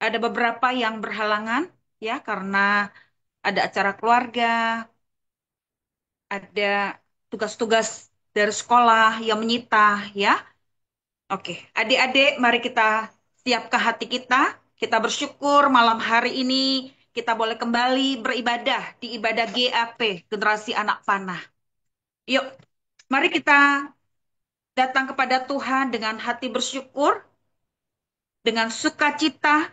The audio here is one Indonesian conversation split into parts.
Ada beberapa yang berhalangan ya karena ada acara keluarga, ada tugas-tugas dari sekolah yang menyita ya. Oke, adik-adik, mari kita siapkan hati kita. Kita bersyukur malam hari ini kita boleh kembali beribadah di ibadah GAP, Generasi Anak Panah. Yuk, mari kita datang kepada Tuhan dengan hati bersyukur, dengan sukacita,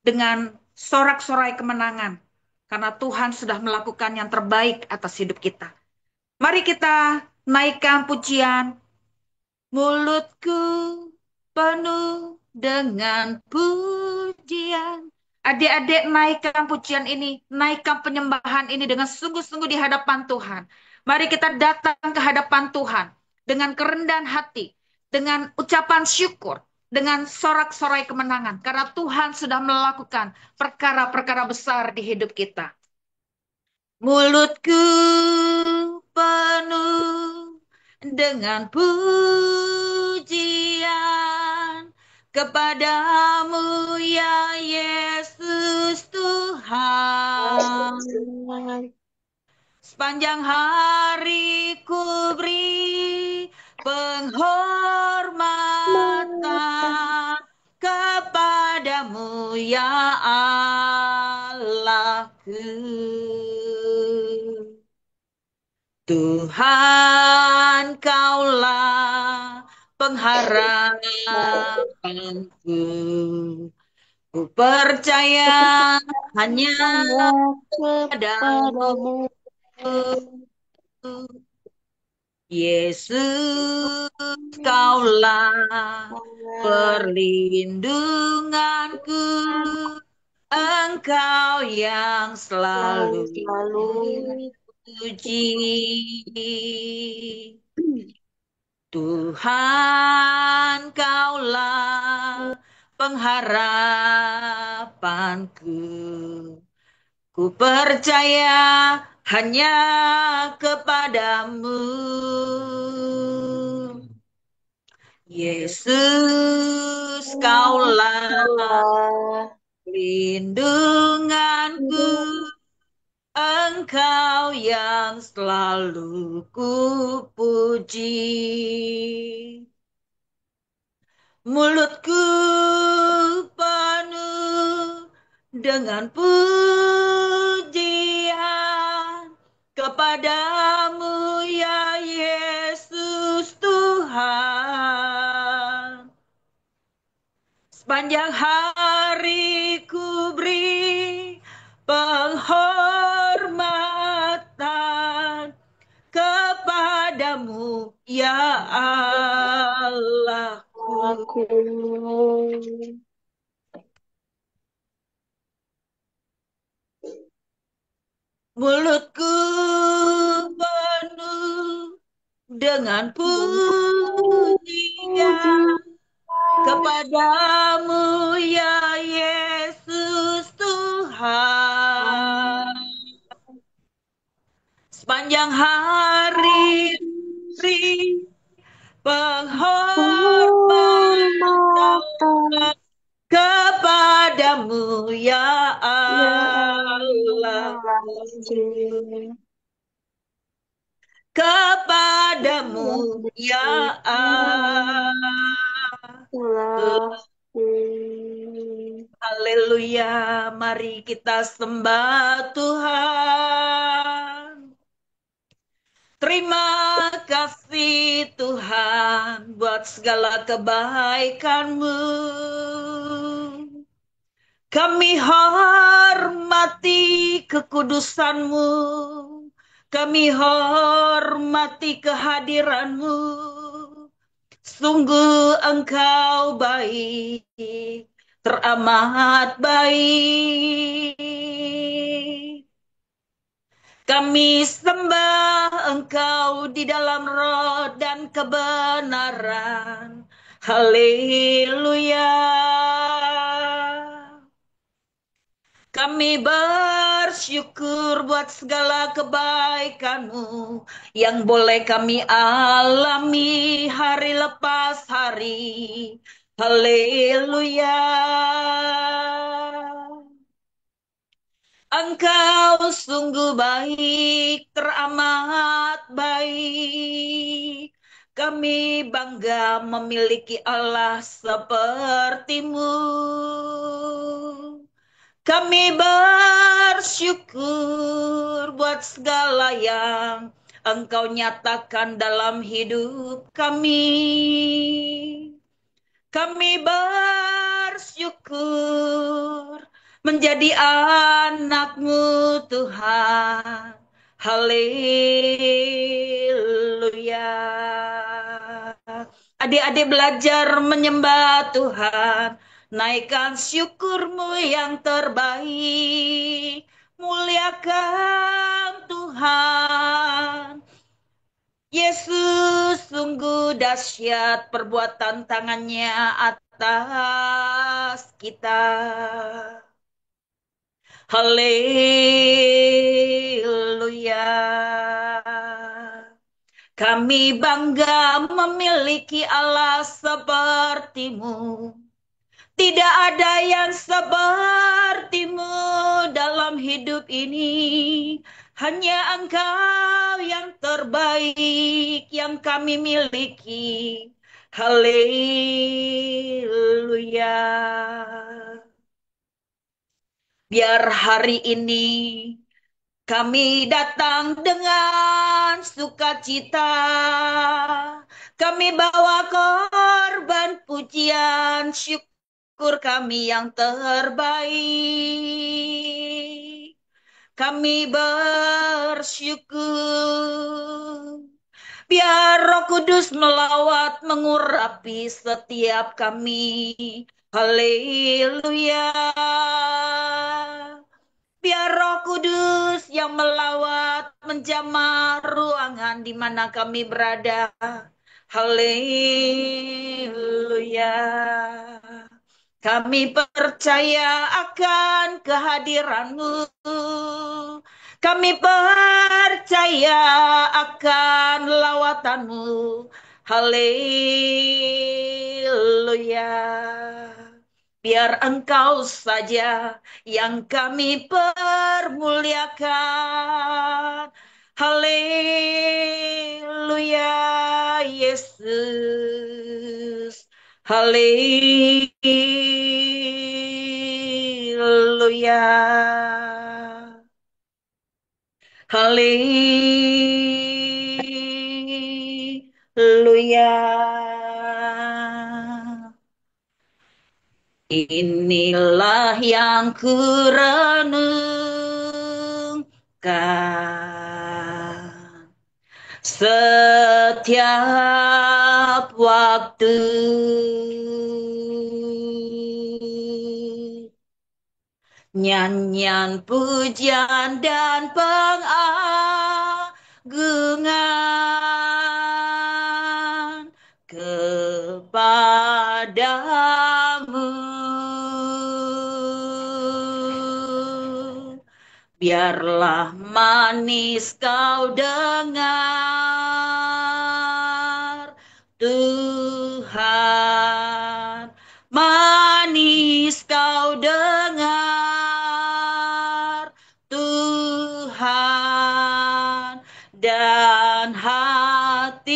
dengan sorak-sorai kemenangan. Karena Tuhan sudah melakukan yang terbaik atas hidup kita. Mari kita naikkan pujian. Mulutku penuh dengan pujian. Adik-adik naikkan pujian ini, naikkan penyembahan ini dengan sungguh-sungguh di hadapan Tuhan. Mari kita datang ke hadapan Tuhan dengan kerendahan hati, dengan ucapan syukur, dengan sorak-sorai kemenangan. Karena Tuhan sudah melakukan perkara-perkara besar di hidup kita. Mulutku penuh dengan pujian kepadamu ya Yesus Tuhan. Sepanjang hari ku beri penghormatan kepadamu ya Allahku. Tuhan, kaulah pengharapanku. Ku percaya hanya Hanya padamu, kepadamu Yesus, kaulah perlindunganku. Engkau yang selalu selalu selalu puji. Tuhan, kaulah pengharapanku. Ku percaya hanya kepadamu. Yesus, kaulah Allah lindunganku. Engkau yang selalu kupuji. Mulutku penuh dengan pujian kepadamu ya Yesus Tuhan. Sepanjang hari ku beri penghormatan kepadamu ya Allahku. aku Mulutku penuh dengan pujian puji kepadamu ya Yesus Tuhan. Sepanjang hari beri penghormatan penghormatan kepadamu ya ya Allahku. Allah Kepadamu ya Allah. Haleluya, mari kita sembah Tuhan. Terima kasih Tuhan buat segala kebaikan-Mu. Kami hormati kekudusan-Mu. Kami hormati kehadiran-Mu. Sungguh Engkau baik, teramat baik. Kami sembah Engkau di dalam roh dan kebenaran. Haleluya. Kami bersyukur buat segala kebaikan-Mu yang boleh kami alami hari lepas hari. Haleluya. Engkau sungguh baik, teramat baik. Kami bangga memiliki Allah sepertimu. Kami bersyukur buat segala yang Engkau nyatakan dalam hidup kami. Kami bersyukur menjadi anak-Mu Tuhan. Haleluya. Adik-adik belajar menyembah Tuhan. Naikkan syukurmu yang terbaik. Muliakan Tuhan. Yesus sungguh dahsyat perbuatan tangannya atas kita. Haleluya. Kami bangga memiliki Allah sepertimu. Tidak ada yang sepertimu dalam hidup ini. Hanya Engkau yang terbaik yang kami miliki. Haleluya. Biar hari ini kami datang dengan sukacita. Kami bawa korban pujian syukur kami yang terbaik. Kami bersyukur. Biar Roh Kudus melawat mengurapi setiap kami. Haleluya. Biar Roh Kudus yang melawat menjamah ruangan di mana kami berada. Haleluya. Kami percaya akan kehadiran-Mu. Kami percaya akan lawatan-Mu. Haleluya. Biar Engkau saja yang kami permuliakan. Haleluya, Yesus. Haleluya. Haleluya. Inilah yang kurenungkan setiap waktu. Nyanyian pujian dan pengagungan kepadamu. Biarlah manis kau dengar, Tuhan. Manis kau dengar, Tuhan. Dan hatiku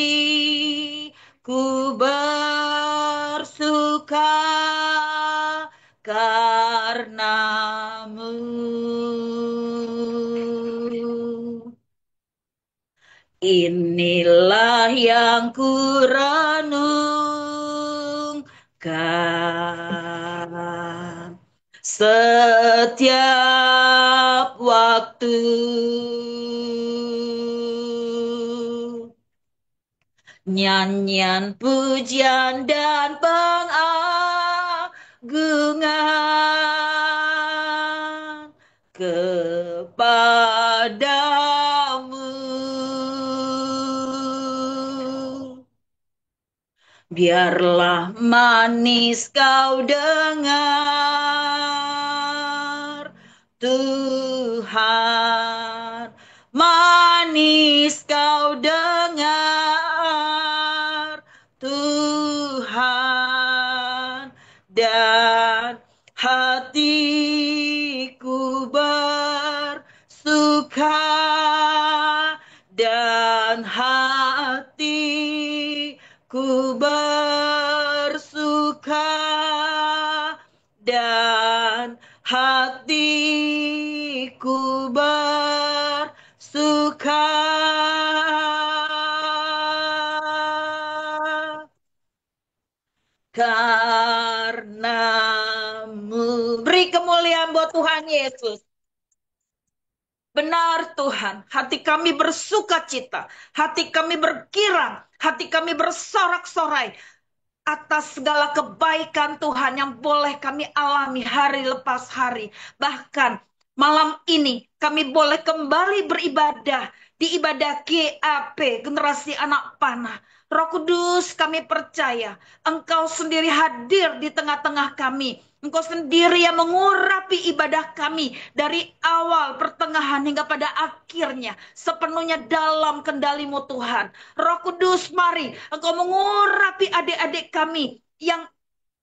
bersuka karenamu. Inilah yang kurenungkan setiap waktu. Nyanyian pujian dan pengagungan kepadamu. Biarlah manis kau dengar, Tuhan. Manis kau dengar, Tuhan. Dan hatiku ku bersuka dan hatiku bersuka karenamu. Beri kemuliaan buat Tuhan Yesus. Benar Tuhan, hati kami bersuka cita, hati kami berkirang, hati kami bersorak-sorai atas segala kebaikan Tuhan yang boleh kami alami hari lepas hari. Bahkan malam ini kami boleh kembali beribadah di ibadah GAP, Generasi Anak Panah. Roh Kudus, kami percaya Engkau sendiri hadir di tengah-tengah kami. Engkau sendiri yang mengurapi ibadah kami dari awal, pertengahan, hingga pada akhirnya. Sepenuhnya dalam kendali-Mu Tuhan. Roh Kudus, mari Engkau mengurapi adik-adik kami yang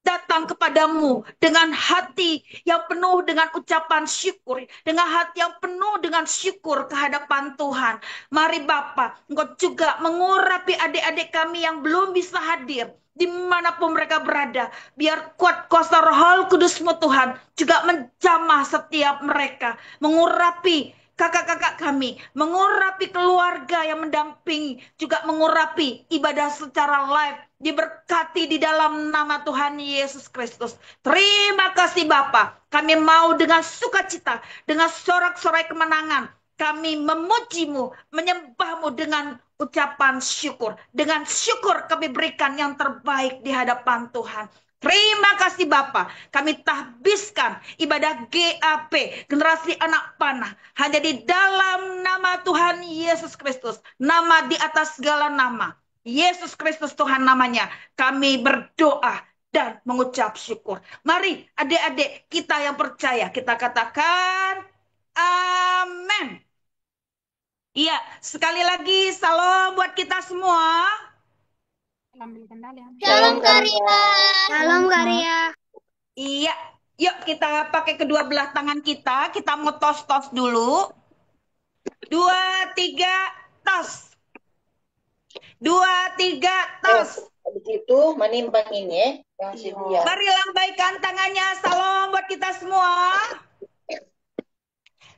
datang kepadamu dengan hati yang penuh dengan ucapan syukur, dengan hati yang penuh dengan syukur kehadapan Tuhan. Mari Bapa, Engkau juga mengurapi adik-adik kami yang belum bisa hadir, dimanapun mereka berada. Biar kuat kuasa Roh Kudus-Mu Tuhan juga menjamah setiap mereka, mengurapi kakak-kakak kami, mengurapi keluarga yang mendampingi, juga mengurapi ibadah secara live, diberkati di dalam nama Tuhan Yesus Kristus. Terima kasih Bapa, kami mau dengan sukacita, dengan sorak-sorai kemenangan, kami memujimu, menyembahmu dengan ucapan syukur. Dengan syukur kami berikan yang terbaik di hadapan Tuhan. Terima kasih Bapa, kami tahbiskan ibadah GAP, Generasi Anak Panah, hanya di dalam nama Tuhan Yesus Kristus, nama di atas segala nama. Yesus Kristus Tuhan namanya, kami berdoa dan mengucap syukur. Mari adik-adik kita yang percaya, kita katakan amin. Iya, sekali lagi salam buat kita semua. Shalom Salam Karya. Karya. Salam Karya. Iya, yuk kita pakai kedua belah tangan kita mau tos-tos dulu. 2, 3, tos. 2, 3, tos. Habis itu menimbangin ya. Yang sedia. Mari lambaikan tangannya, salam buat kita semua.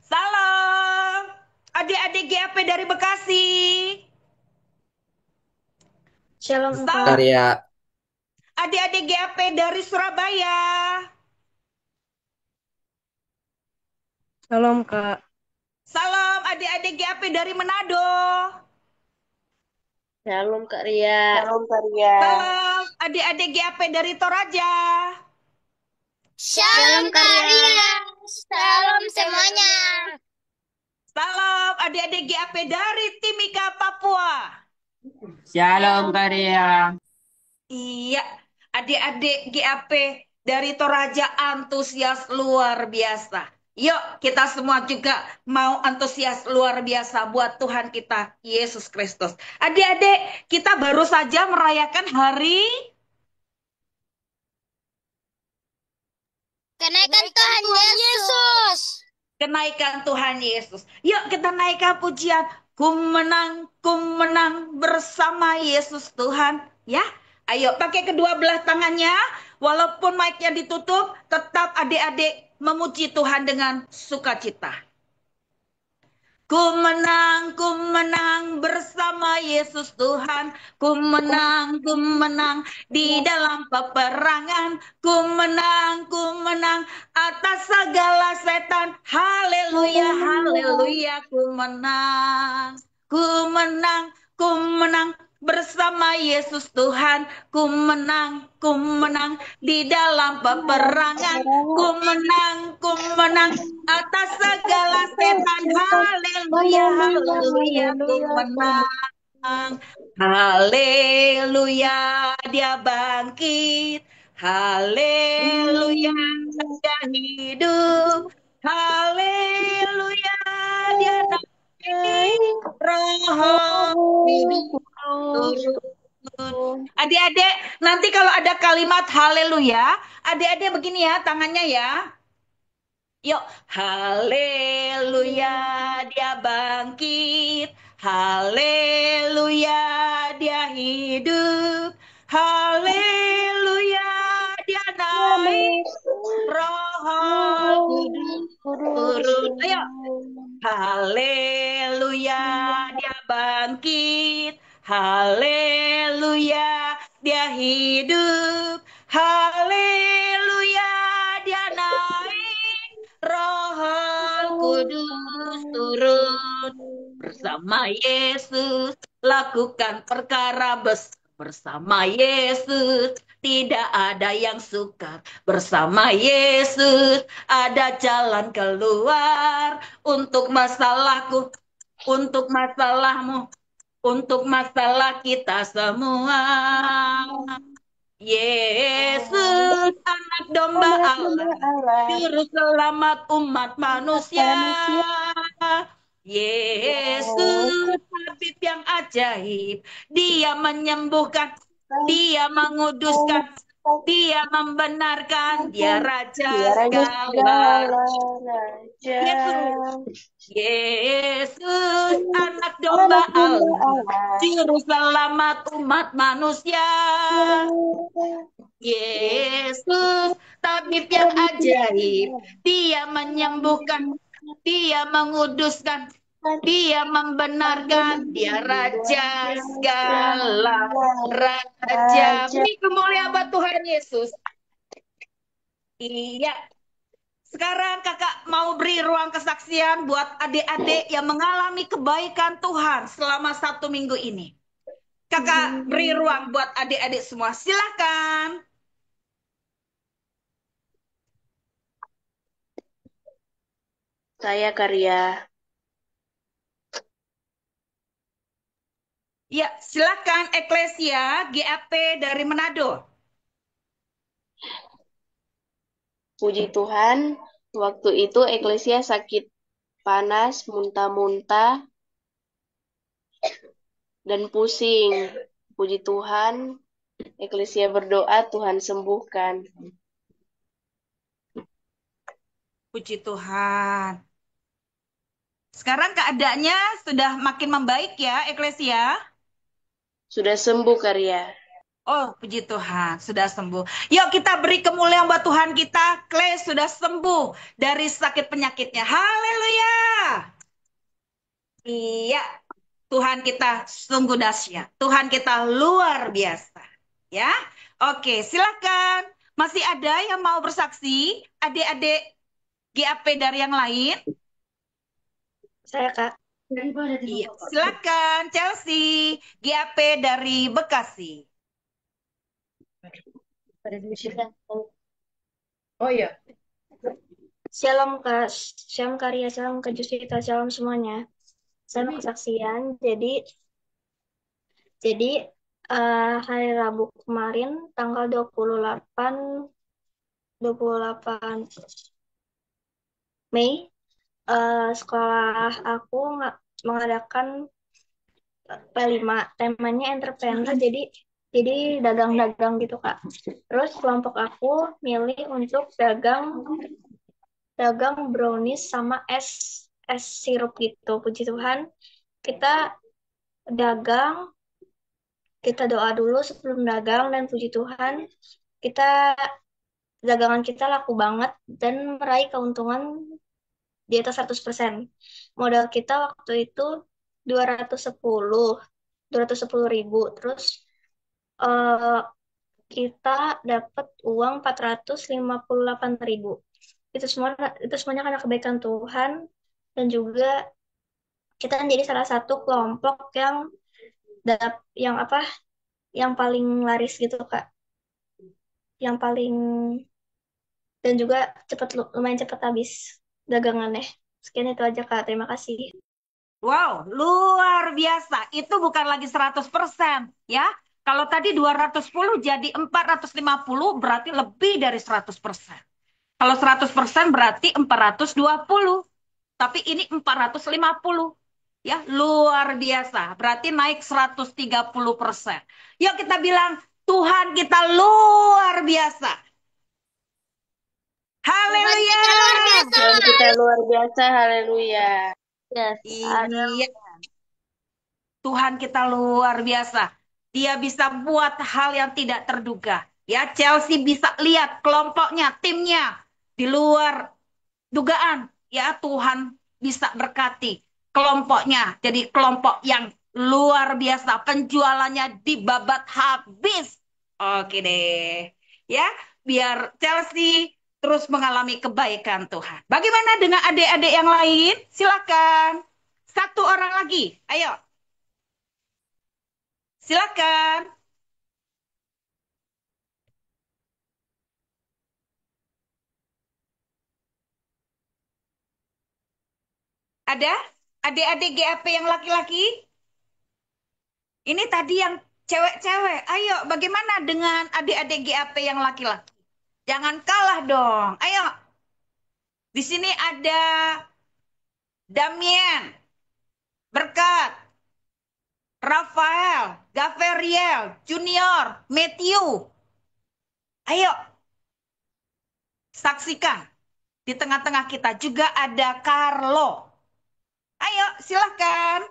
Salam. Adik-adik GAP dari Bekasi. Shalom Salam. Kak. Karya. Adik-adik GAP dari Surabaya. Shalom Kak. Salam adik-adik GAP dari Manado. Shalom Kak Ria. Shalom Karya. Salam adik-adik GAP dari Toraja. Salam Karya. Salam semuanya. Salam adik-adik GAP dari Timika, Papua. Shalom Karya. Iya, adik-adik GAP dari Toraja antusias luar biasa. Yuk, kita semua juga mau antusias luar biasa buat Tuhan kita, Yesus Kristus. Adik-adik, kita baru saja merayakan hari Kenaikan Tuhan Yesus. kenaikan Tuhan Yesus. Yuk kita naikkan pujian. Ku menang bersama Yesus Tuhan. Ya, ayo pakai kedua belah tangannya. Walaupun mic-nya ditutup, tetap adik-adik memuji Tuhan dengan sukacita. Ku menang bersama Yesus Tuhan. Ku menang di dalam peperangan. Ku menang atas segala setan. Haleluya, haleluya, ku menang bersama Yesus Tuhan. Ku menang di dalam peperangan. Ku menang atas segala setan. Haleluya, haleluya, ku menang. Haleluya, dia bangkit. Haleluya, dia hidup. Haleluya, dia naik. Roh turun. Adik-adik, nanti kalau ada kalimat haleluya, adik-adik begini ya, tangannya ya. Yuk, haleluya, dia bangkit. Haleluya, dia hidup. Haleluya, dia naik. Roh Kudus turun. Ayo. Haleluya, dia bangkit. Haleluya, dia hidup. Haleluya, dia naik. Roh Kudus turun. Bersama Yesus, lakukan perkara besar. Bersama Yesus, tidak ada yang sukar. Bersama Yesus, ada jalan keluar untuk masalahku, untuk masalahmu, untuk masalah kita semua. Yesus, anak domba Allah, juru selamat umat manusia. Yesus, tabib yang ajaib, dia menyembuhkan, dia menguduskan, dia membenarkan, dia Raja segala. Yesus, Yesus, anak domba Allah, juru selamat umat manusia. Yesus, tabib yang ajaib, dia menyembuhkan, dia menguduskan, dia membenarkan, dia Raja segala Raja. Beri kemuliaan Tuhan Yesus. Iya. Sekarang kakak mau beri ruang kesaksian buat adik-adik yang mengalami kebaikan Tuhan selama 1 minggu ini. Kakak beri ruang buat adik-adik semua. Silakan. Saya Karya. Ya, silakan Eklesia GAP dari Manado. Puji Tuhan, waktu itu Eklesia sakit panas, muntah-muntah, dan pusing. Puji Tuhan, Eklesia berdoa, Tuhan sembuhkan. Puji Tuhan. Sekarang keadaannya sudah makin membaik ya, Eklesia? Sudah sembuh, Karya. Oh, puji Tuhan, sudah sembuh. Yuk kita beri kemuliaan buat Tuhan kita. Clay sudah sembuh dari sakit penyakitnya. Haleluya. Iya, Tuhan kita sungguh dahsyat. Tuhan kita luar biasa. Ya, oke, silakan. Masih ada yang mau bersaksi? Adik-adik GAP dari yang lain? Saya, Kak. Iya, silakan Chelsea, GAP dari Bekasi. Oh iya. Shalom, Kak. Shalom, Karya. Shalom, Kak Jusita. Shalom semuanya. Saya mau kesaksian. Jadi hari Rabu kemarin, tanggal 28 Mei, sekolah aku mengadakan P5, temanya entrepreneur, jadi dagang-dagang gitu, Kak. Terus kelompok aku milih untuk dagang brownies sama es sirup gitu. Puji Tuhan, kita dagang, kita doa dulu sebelum dagang, dan puji Tuhan, dagangan kita laku banget dan meraih keuntungan di atas 100%. Modal kita waktu itu 210 210.000. Terus eh, kita dapat uang 458.000. Itu semuanya karena kebaikan Tuhan, dan juga kita menjadi salah satu kelompok yang apa yang paling laris gitu, Kak. Yang paling, dan juga lumayan cepat habis dagangannya. Sekian itu aja, Kak. Terima kasih. Wow, luar biasa. Itu bukan lagi 100%, ya. Kalau tadi 210 jadi 450 berarti lebih dari 100%. Kalau 100% berarti 420. Tapi ini 450. Ya, luar biasa. Berarti naik 130%. Yuk kita bilang, Tuhan kita luar biasa. Tuhan Haleluya. kita luar biasa. Tuhan kita luar biasa. Haleluya. Iya. Tuhan kita luar biasa. Dia bisa buat hal yang tidak terduga. Ya, Chelsea bisa lihat kelompoknya, timnya di luar dugaan. Ya, Tuhan bisa berkati kelompoknya. Jadi kelompok yang luar biasa. Penjualannya dibabat habis. Oke deh. Ya, biar Chelsea terus mengalami kebaikan Tuhan. Bagaimana dengan adik-adik yang lain? Silakan. Satu orang lagi. Ayo. Silakan. Ada adik-adik GAP yang laki-laki? Ini tadi yang cewek-cewek. Ayo, bagaimana dengan adik-adik GAP yang laki-laki? Jangan kalah dong. Ayo. Di sini ada Damien, Berkat, Rafael, Gaveriel, Junior, Matthew. Ayo, saksikan. Di tengah-tengah kita juga ada Carlo. Ayo, silahkan.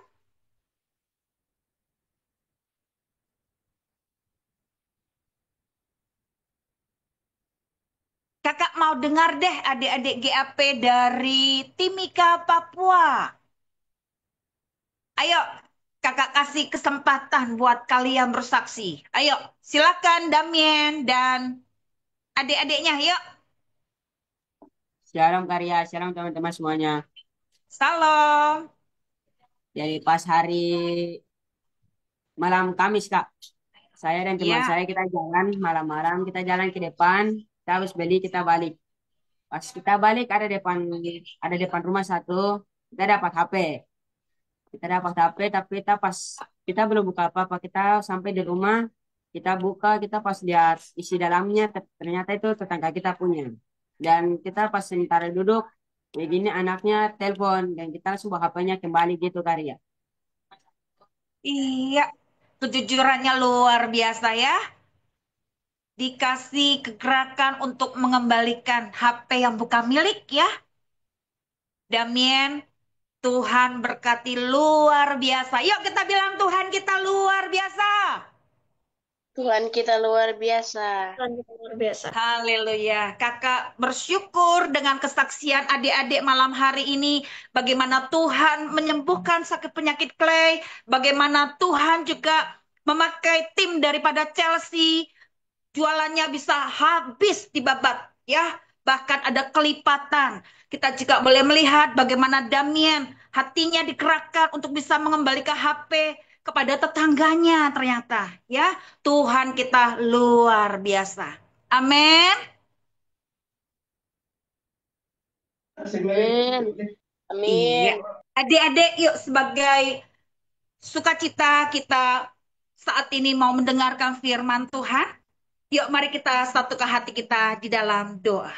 Kakak mau dengar deh adik-adik GAP dari Timika, Papua. Ayo, kakak kasih kesempatan buat kalian bersaksi. Ayo, silakan Damien dan adik-adiknya, yuk. Shalom Karya, shalom teman-teman semuanya. Salam. Jadi pas hari malam Kamis Kak, saya dan teman Ya, saya kita jalan malam-malam, kita jalan ke depan, kita habis beli, kita balik. Pas kita balik ada depan rumah satu, kita dapat HP. Kita dapat HP, tapi kita belum buka apa-apa. Kita sampai di rumah, kita buka, kita pas lihat isi dalamnya, ternyata itu tetangga kita punya. Dan kita pas sementara duduk, begini anaknya telepon, dan kita langsung bawa HP-nya kembali gitu Karya. iya. Kejujurannya luar biasa ya. Dikasih kegerakan untuk mengembalikan HP yang bukan milik ya. Damien, Tuhan berkati luar biasa. Yuk kita bilang Tuhan kita luar biasa. Tuhan kita luar biasa. Tuhan kita luar biasa. Haleluya. Kakak bersyukur dengan kesaksian adik-adik malam hari ini. Bagaimana Tuhan menyembuhkan sakit penyakit Clay. Bagaimana Tuhan juga memakai tim daripada Chelsea. Jualannya bisa habis dibabat. Ya, bahkan ada kelipatan. Kita juga boleh melihat bagaimana Damien hatinya digerakkan untuk bisa mengembalikan HP kepada tetangganya ternyata. Ya, Tuhan kita luar biasa. Amin. Amin. Iya. Amin. Adik-adik, yuk sebagai sukacita kita saat ini mau mendengarkan firman Tuhan. Yuk mari kita satukan hati kita di dalam doa.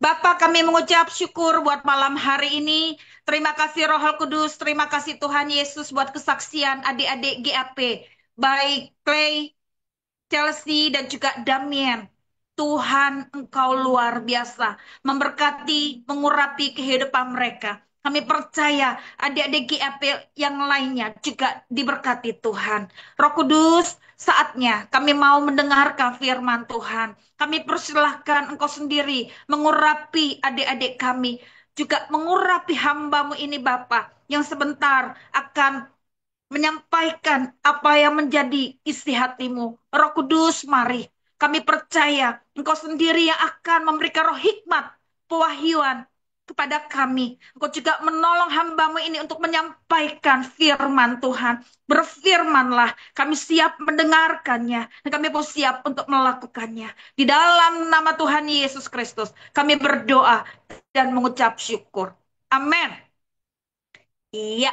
Bapak kami mengucap syukur buat malam hari ini. Terima kasih Roh Kudus, terima kasih Tuhan Yesus buat kesaksian adik-adik GAP. Baik Clay, Chelsea, dan juga Damien. Tuhan, Engkau luar biasa. Memberkati, mengurapi kehidupan mereka. Kami percaya adik-adik GAP yang lainnya juga diberkati Tuhan. Roh Kudus, saatnya kami mau mendengarkan firman Tuhan. Kami persilahkan Engkau sendiri mengurapi adik-adik kami. Juga mengurapi hambamu ini Bapa yang sebentar akan menyampaikan apa yang menjadi isi hatimu. Roh Kudus, mari. Kami percaya Engkau sendiri yang akan memberikan roh hikmat, pewahyuan kepada kami. Engkau juga menolong hambamu ini untuk menyampaikan firman Tuhan. Berfirmanlah, kami siap mendengarkannya. Dan kami pun siap untuk melakukannya. Di dalam nama Tuhan Yesus Kristus, kami berdoa dan mengucap syukur. Amin. Iya,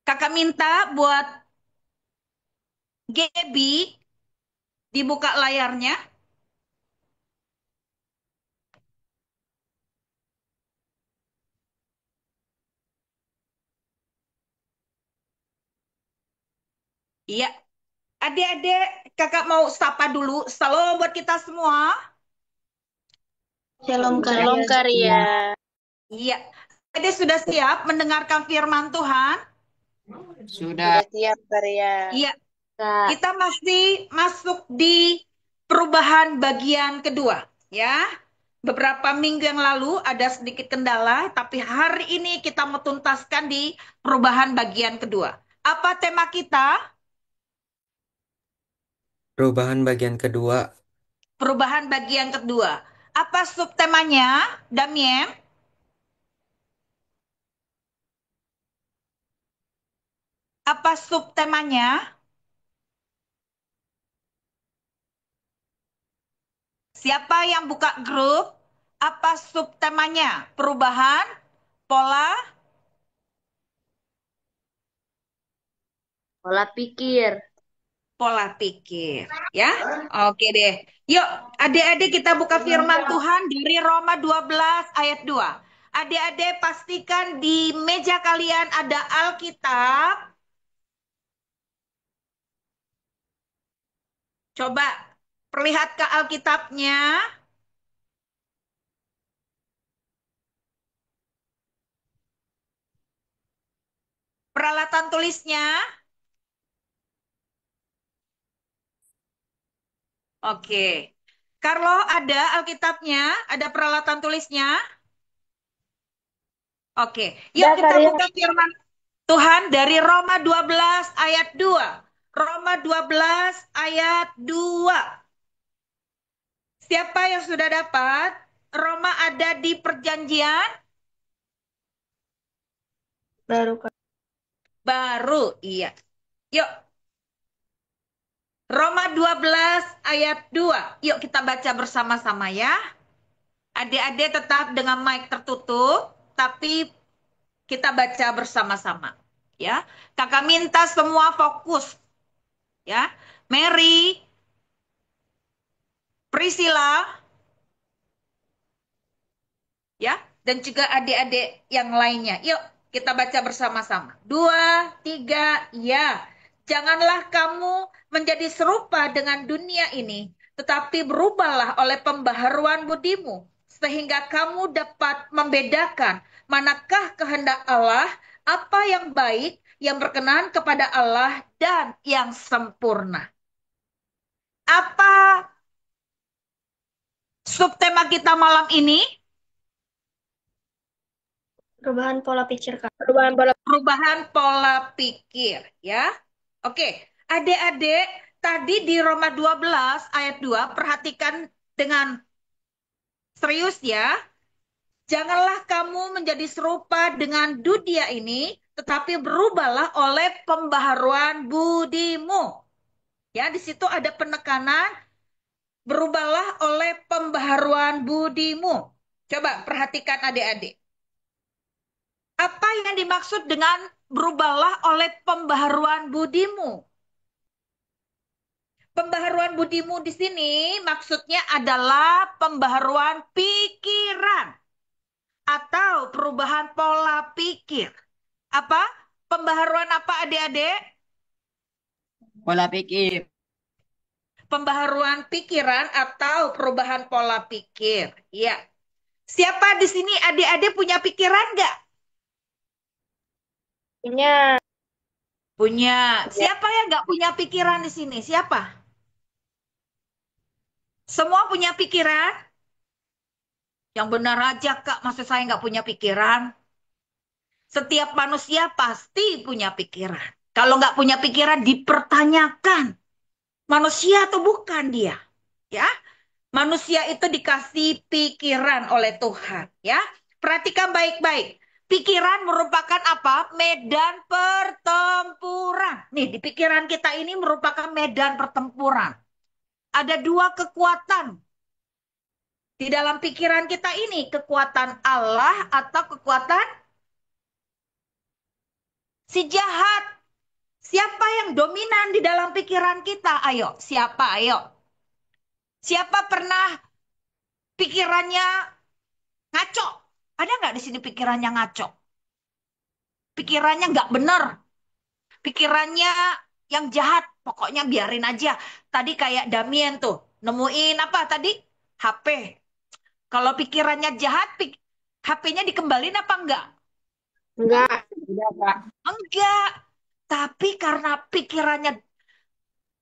kakak minta buat Gaby dibuka layarnya. Iya, adik-adik, kakak mau sapa dulu. Salam buat kita semua. Shalom Shalom Karya. Karya. Iya, adik sudah siap mendengarkan firman Tuhan? Sudah. Sudah siap karya. Iya, Kak. kita masih masuk di perubahan bagian kedua, ya. Beberapa minggu yang lalu ada sedikit kendala, tapi hari ini kita mau tuntaskan di perubahan bagian kedua. Apa tema kita? Perubahan bagian kedua. Perubahan bagian kedua. Apa subtemanya, Damien? Apa subtemanya? Siapa yang buka grup? Apa subtemanya? Perubahan pola Pola pikir. pola pikir, ya. Oke deh. Yuk, adik-adik kita buka firman Tuhan dari Roma 12 ayat 2. Adik-adik pastikan di meja kalian ada Alkitab. Coba perlihat ke Alkitabnya. Peralatan tulisnya. Oke. Carlo, ada Alkitabnya? Ada peralatan tulisnya? Oke. Yuk Udah kita karya. buka firman Tuhan dari Roma 12 ayat 2. Roma 12 ayat 2. Siapa yang sudah dapat? Roma ada di perjanjian Baru Kak. baru. Iya. Yuk, Roma 12 ayat 2. Yuk kita baca bersama-sama ya. Adik-adik tetap dengan mic tertutup, tapi kita baca bersama-sama. Ya. Kakak minta semua fokus. Ya. Mary, Priscilla, ya, dan juga adik-adik yang lainnya. Yuk, kita baca bersama-sama. 2, 3, ya. Janganlah kamu menjadi serupa dengan dunia ini, tetapi berubahlah oleh pembaharuan budimu, sehingga kamu dapat membedakan manakah kehendak Allah, apa yang baik, yang berkenan kepada Allah, dan yang sempurna. Apa subtema kita malam ini? Perubahan pola pikir Kak. Perubahan pola pikir, ya. Oke, adik-adik, tadi di Roma 12 ayat 2, perhatikan dengan serius ya. Janganlah kamu menjadi serupa dengan dunia ini, tetapi berubahlah oleh pembaharuan budimu. Ya, di situ ada penekanan, berubahlah oleh pembaharuan budimu. Coba perhatikan adik-adik. Apa yang dimaksud dengan berubahlah oleh pembaharuan budimu? Pembaharuan budimu di sini maksudnya adalah pembaharuan pikiran atau perubahan pola pikir. Apa? Pembaharuan apa adik-adik? Pola pikir. Pembaharuan pikiran atau perubahan pola pikir. Ya. Siapa di sini adik-adik punya pikiran nggak? Punya. Punya. Siapa yang nggak punya pikiran di sini? Siapa? Semua punya pikiran? Yang benar aja Kak, maksud saya nggak punya pikiran. Setiap manusia pasti punya pikiran. Kalau nggak punya pikiran, dipertanyakan. Manusia atau bukan dia? Ya, manusia itu dikasih pikiran oleh Tuhan. Ya, perhatikan baik-baik. Pikiran merupakan apa? Medan pertempuran. Nih, di pikiran kita ini merupakan medan pertempuran. Ada dua kekuatan di dalam pikiran kita ini, kekuatan Allah atau kekuatan si jahat. Siapa yang dominan di dalam pikiran kita? Ayo, siapa? Ayo. Siapa pernah pikirannya ngaco? Ada nggak di sini pikirannya ngaco? Pikirannya nggak benar. Pikirannya yang jahat. Pokoknya biarin aja. Tadi kayak Damien tuh. Nemuin apa tadi? HP. Kalau pikirannya jahat, HP-nya dikembalin apa enggak? Enggak. Sudah, Kak. Enggak. Tapi karena pikirannya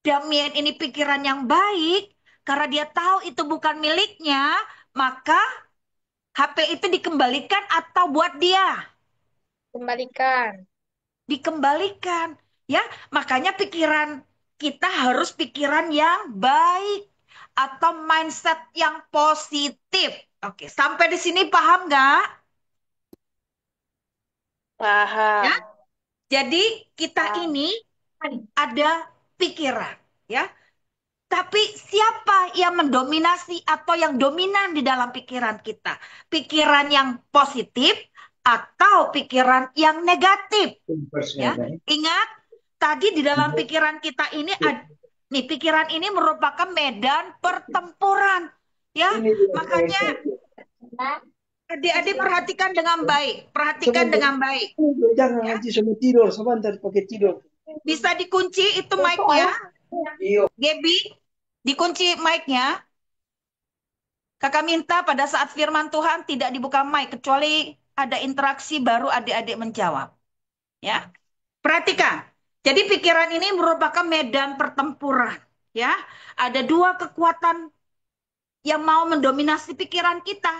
Damien ini pikiran yang baik, karena dia tahu itu bukan miliknya, maka HP itu dikembalikan atau buat dia Kembalikan. dikembalikan. Ya, makanya pikiran kita harus pikiran yang baik atau mindset yang positif. Oke, sampai di sini paham nggak? Paham. Ya, jadi kita ini ada pikiran, ya. Tapi siapa yang mendominasi atau yang dominan di dalam pikiran kita? Pikiran yang positif atau pikiran yang negatif? Ya, ingat tadi di dalam pikiran kita ini nih pikiran ini merupakan medan pertempuran. Ya, makanya adik-adik perhatikan dengan baik, perhatikan dengan baik. Jangan Ya. nanti sama tidur, sebentar pakai tidur. Bisa dikunci itu mic-nya, Iyo. Gaby, dikunci mic-nya. Kakak minta pada saat firman Tuhan tidak dibuka mic kecuali ada interaksi baru adik-adik menjawab. Ya. Perhatikan. Jadi pikiran ini merupakan medan pertempuran, ya. Ada dua kekuatan yang mau mendominasi pikiran kita,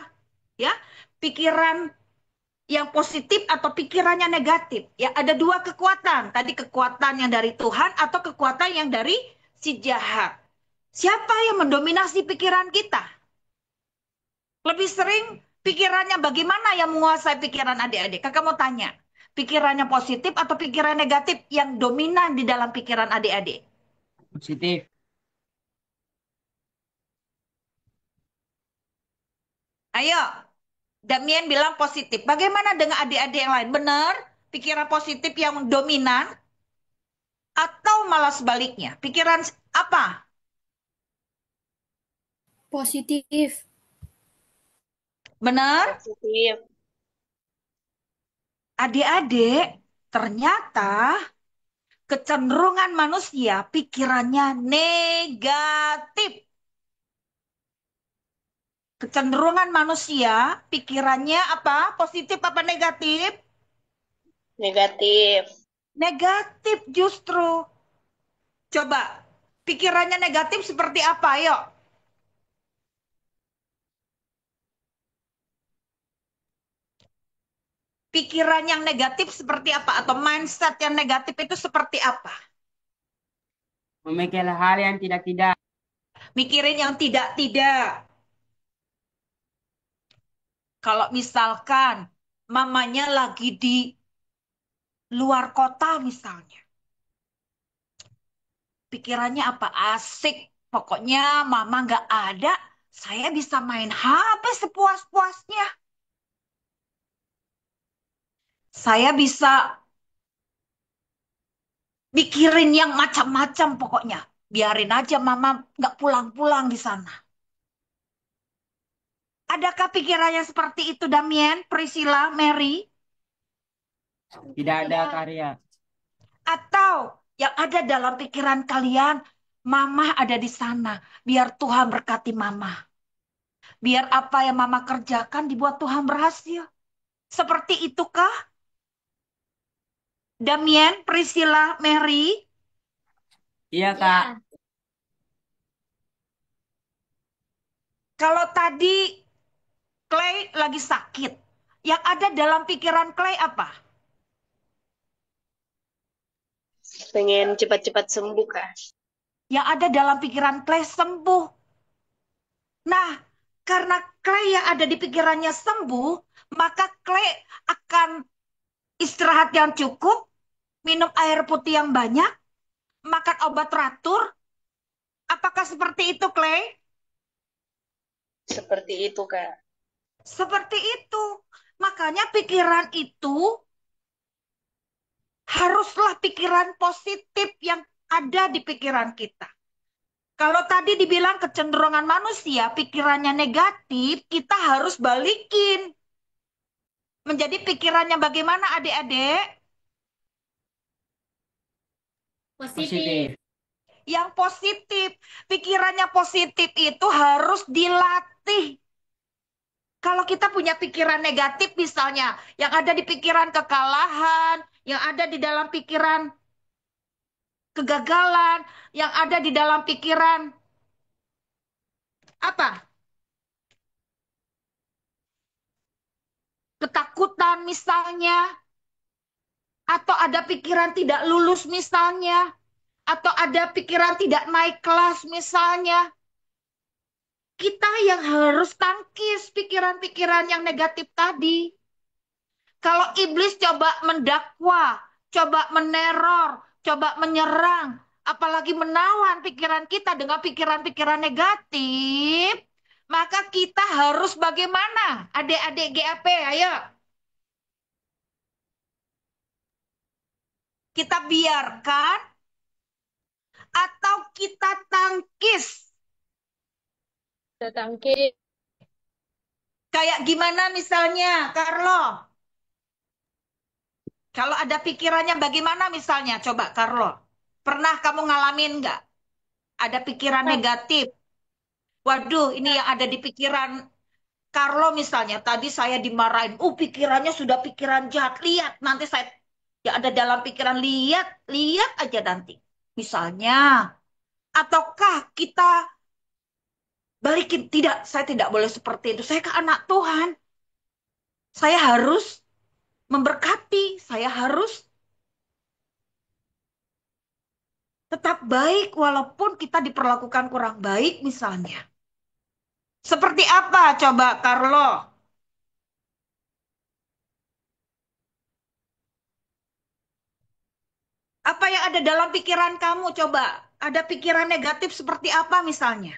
ya. Pikiran yang positif atau pikirannya negatif. Ya, ada dua kekuatan. Tadi kekuatan yang dari Tuhan atau kekuatan yang dari si jahat. Siapa yang mendominasi pikiran kita? Lebih sering pikirannya bagaimana yang menguasai pikiran adik-adik? Kakak mau tanya, pikirannya positif atau pikiran negatif yang dominan di dalam pikiran adik-adik? Positif. Ayo, Damien bilang positif. Bagaimana dengan adik-adik yang lain? Benar? Pikiran positif yang dominan? Atau malah sebaliknya? Pikiran apa? Positif. Benar? Positif. Adik-adik, ternyata kecenderungan manusia pikirannya negatif. Kecenderungan manusia pikirannya apa? Positif apa negatif? Negatif. Negatif justru. Coba, pikirannya negatif seperti apa? Yuk. Pikiran yang negatif seperti apa? Atau mindset yang negatif itu seperti apa? Memikir hal yang tidak-tidak. Mikirin yang tidak-tidak. Kalau misalkan mamanya lagi di luar kota misalnya. Pikirannya apa? Asik. Pokoknya mama nggak ada, saya bisa main HP sepuas-puasnya. Saya bisa mikirin yang macam-macam pokoknya. Biarin aja mama nggak pulang-pulang di sana. Adakah pikiran yang seperti itu, Damien, Priscilla, Mary? Tidak ada karya. Atau yang ada dalam pikiran kalian, mama ada di sana. Biar Tuhan berkati mama. Biar apa yang mama kerjakan dibuat Tuhan berhasil. Seperti itukah? Damien, Priscilla, Mary? Iya, Kak. Kalau tadi Clay lagi sakit, yang ada dalam pikiran Clay apa? Pengen cepat-cepat sembuh, Kak. Yang ada dalam pikiran Clay sembuh. Nah, karena Clay yang ada di pikirannya sembuh, maka Clay akan istirahat yang cukup, minum air putih yang banyak, makan obat teratur. Apakah seperti itu, Clay? Seperti itu, Kak. Seperti itu. Makanya pikiran itu haruslah pikiran positif yang ada di pikiran kita. Kalau tadi dibilang kecenderungan manusia, pikirannya negatif, kita harus balikin. Menjadi pikirannya bagaimana adik-adik? Positif. Yang positif. Pikirannya positif itu harus dilatih. Kalau kita punya pikiran negatif misalnya, yang ada di pikiran kekalahan, yang ada di dalam pikiran kegagalan yang ada di dalam pikiran. Apa? Ketakutan misalnya, atau ada pikiran tidak lulus misalnya, atau ada pikiran tidak naik kelas misalnya. Kita yang harus tangkis pikiran-pikiran yang negatif tadi. Kalau iblis coba mendakwa, coba meneror, coba menyerang, apalagi menawan pikiran kita dengan pikiran-pikiran negatif, maka kita harus bagaimana? Adik-adik GAP, ayo. Kita biarkan atau kita tangkis? Kita tangkis. Kayak gimana misalnya, Carlo? Kalau ada pikirannya bagaimana misalnya? Coba, Carlo. Pernah kamu ngalamin nggak? Ada pikiran negatif. Waduh, ini yang ada di pikiran Carlo misalnya. Tadi saya dimarahin. Pikirannya sudah pikiran jahat. Lihat, nanti saya yang ada dalam pikiran. Lihat, lihat aja nanti. Misalnya. Ataukah kita balikin? Tidak, saya tidak boleh seperti itu. Saya ke anak Tuhan. Saya harus memberkati. Saya harus tetap baik walaupun kita diperlakukan kurang baik misalnya. Seperti apa coba Carlo? Apa yang ada dalam pikiran kamu coba? Ada pikiran negatif seperti apa misalnya?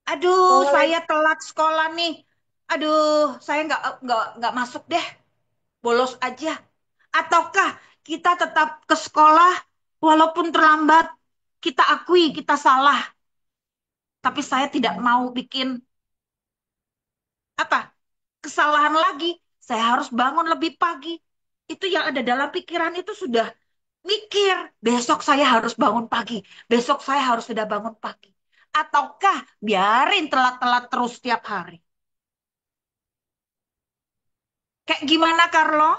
Aduh, saya telat sekolah nih. Aduh, saya nggak masuk deh. Bolos aja. Ataukah kita tetap ke sekolah walaupun terlambat? Kita akui kita salah. Tapi saya tidak mau bikin apa? Kesalahan lagi. Saya harus bangun lebih pagi. Itu yang ada dalam pikiran itu sudah mikir. Besok saya harus bangun pagi. Besok saya harus sudah bangun pagi. Ataukah biarin telat-telat terus setiap hari? Kayak gimana, Carlo?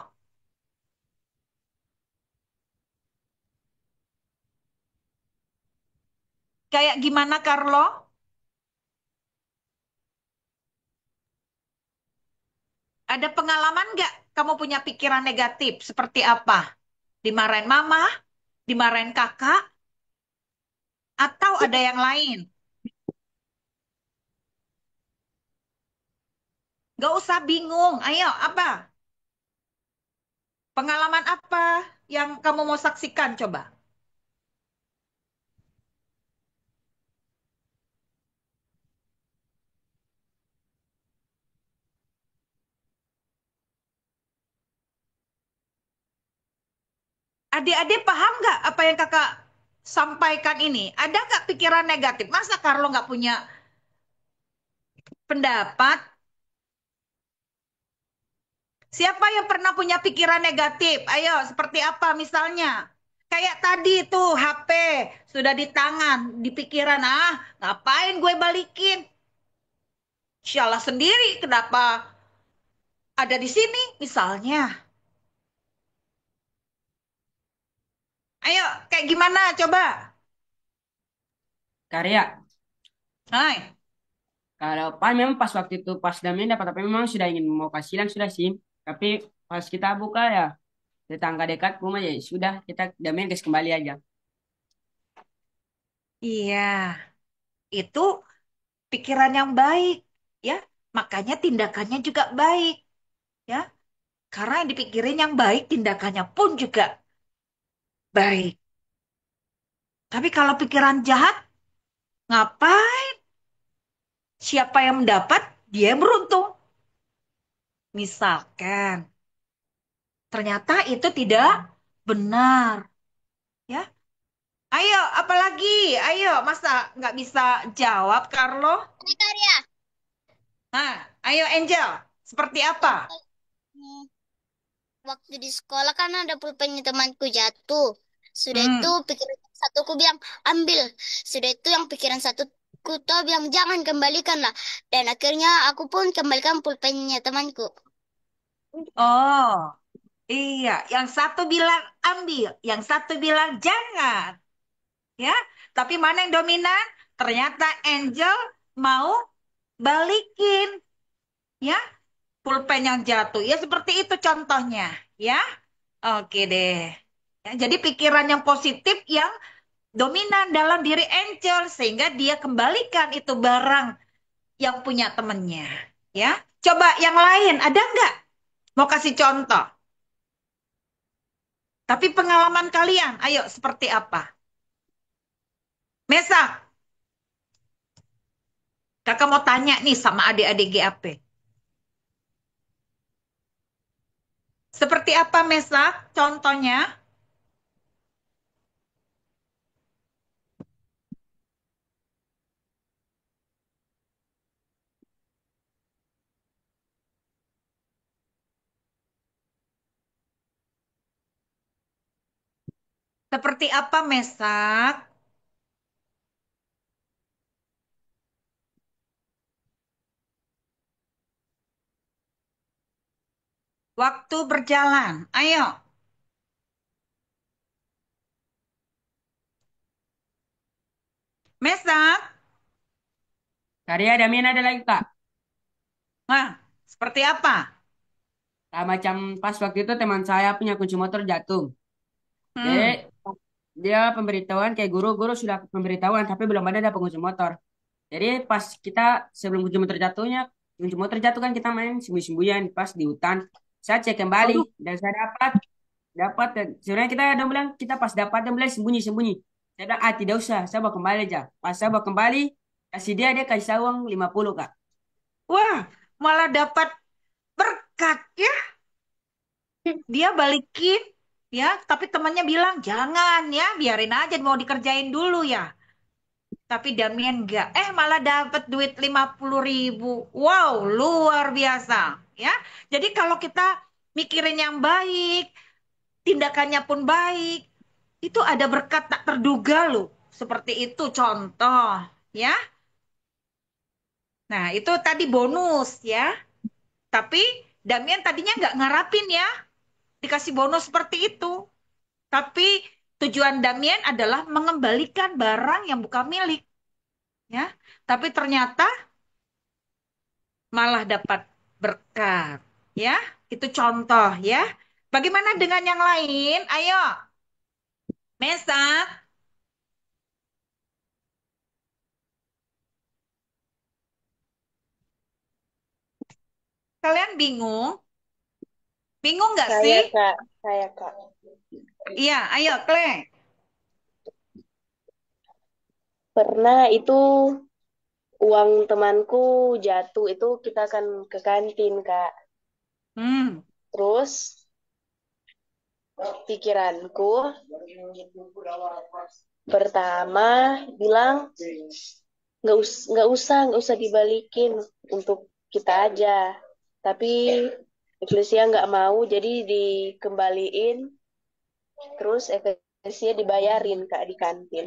Kayak gimana, Carlo? Ada pengalaman nggak kamu punya pikiran negatif? Seperti apa? Dimarahin mama? Dimarahin kakak? Atau ada yang lain? Gak usah bingung. Ayo, apa? Pengalaman apa yang kamu mau saksikan? Coba. Adik-adik paham nggak apa yang kakak sampaikan ini? Ada nggak pikiran negatif? Masa Carlo nggak punya pendapat? Siapa yang pernah punya pikiran negatif? Ayo, seperti apa misalnya? Kayak tadi tuh HP sudah di tangan, di pikiran. Ngapain gue balikin? Salah sendiri, kenapa ada di sini misalnya? Ayo, kayak gimana coba? Karya. Hai. Kalau memang pas waktu itu pas Damien dapat apa memang sudah ingin mau kasihan sudah sih. Tapi pas kita buka ya tetangga dekat rumah ya sudah kita Damien guys kembali aja. Iya, itu pikiran yang baik, ya. Makanya tindakannya juga baik, ya. Karena yang dipikirin yang baik, tindakannya pun juga baik. Tapi kalau pikiran jahat, ngapain? Siapa yang mendapat, dia yang beruntung. Misalkan, ternyata itu tidak benar, ya. Ayo, apalagi? Ayo, masa nggak bisa jawab, Carlo? Ini Karya. Nah, ayo Angel, seperti apa? Hmm, Waktu di sekolah kan ada pulpennya temanku jatuh. Sudah itu pikiran satu ku bilang ambil. Sudah itu yang pikiran satu ku tuh bilang jangan kembalikan lah. Dan akhirnya aku pun kembalikan pulpennya temanku. Oh, Iya, yang satu bilang ambil, yang satu bilang jangan. Ya, tapi mana yang dominan? Ternyata Angel mau balikin, ya, pulpen yang jatuh. Ya seperti itu contohnya, ya. Oke deh. Ya, jadi pikiran yang positif yang dominan dalam diri Angel sehingga dia kembalikan itu barang yang punya temennya. Ya, coba yang lain ada nggak? Mau kasih contoh. Tapi pengalaman kalian, ayo seperti apa? Mesa, kakak mau tanya nih sama adik-adik GAP. Seperti apa Mesa? Contohnya? Seperti apa Mesak? Waktu berjalan. Ayo. Mesak. Karya Damian ada lagi, Kak. Nah, seperti apa? Nah, macam pas waktu itu teman saya punya kunci motor jatuh. Jadi Hmm. dia pemberitahuan kayak guru sudah pemberitahuan tapi belum ada pengunci motor. Jadi pas kita sebelum kunci motor jatuhnya, kunci motor jatuh kan kita main sembunyi-sembunyian pas di hutan. Saya cek kembali Waduh. dan saya dapat dan sebenarnya kita ada bilang kita pas dapat dia bilang sembunyi-sembunyi. Saya bilang tidak usah, saya bawa kembali aja. Pas saya bawa kembali kasih dia kasih saya uang 50 Kak. Wah, malah dapat berkat ya. Dia balikin ya, tapi temannya bilang jangan ya, biarin aja mau dikerjain dulu ya. Tapi Damian enggak. Malah dapat duit 50.000. Wow, luar biasa ya. Jadi kalau kita mikirin yang baik, tindakannya pun baik, itu ada berkat tak terduga loh. Seperti itu contoh, ya. Nah, itu tadi bonus ya. Tapi Damian tadinya nggak ngarapin ya, dikasih bonus seperti itu. Tapi tujuan Damian adalah mengembalikan barang yang bukan milik, ya. Tapi ternyata malah dapat berkat, ya. Itu contoh ya. Bagaimana dengan yang lain? Ayo, Mesa. Kalian bingung? Bingung nggak Saya sih? Kak, saya Kak. Iya, ayo, Kle. Pernah itu uang temanku jatuh itu kita akan ke kantin Kak. Hmm. Terus pikiranku pertama bilang nggak usah dibalikin untuk kita aja. Tapi Eklesia nggak mau jadi dikembaliin terus Eklesia dibayarin Kak di kantin.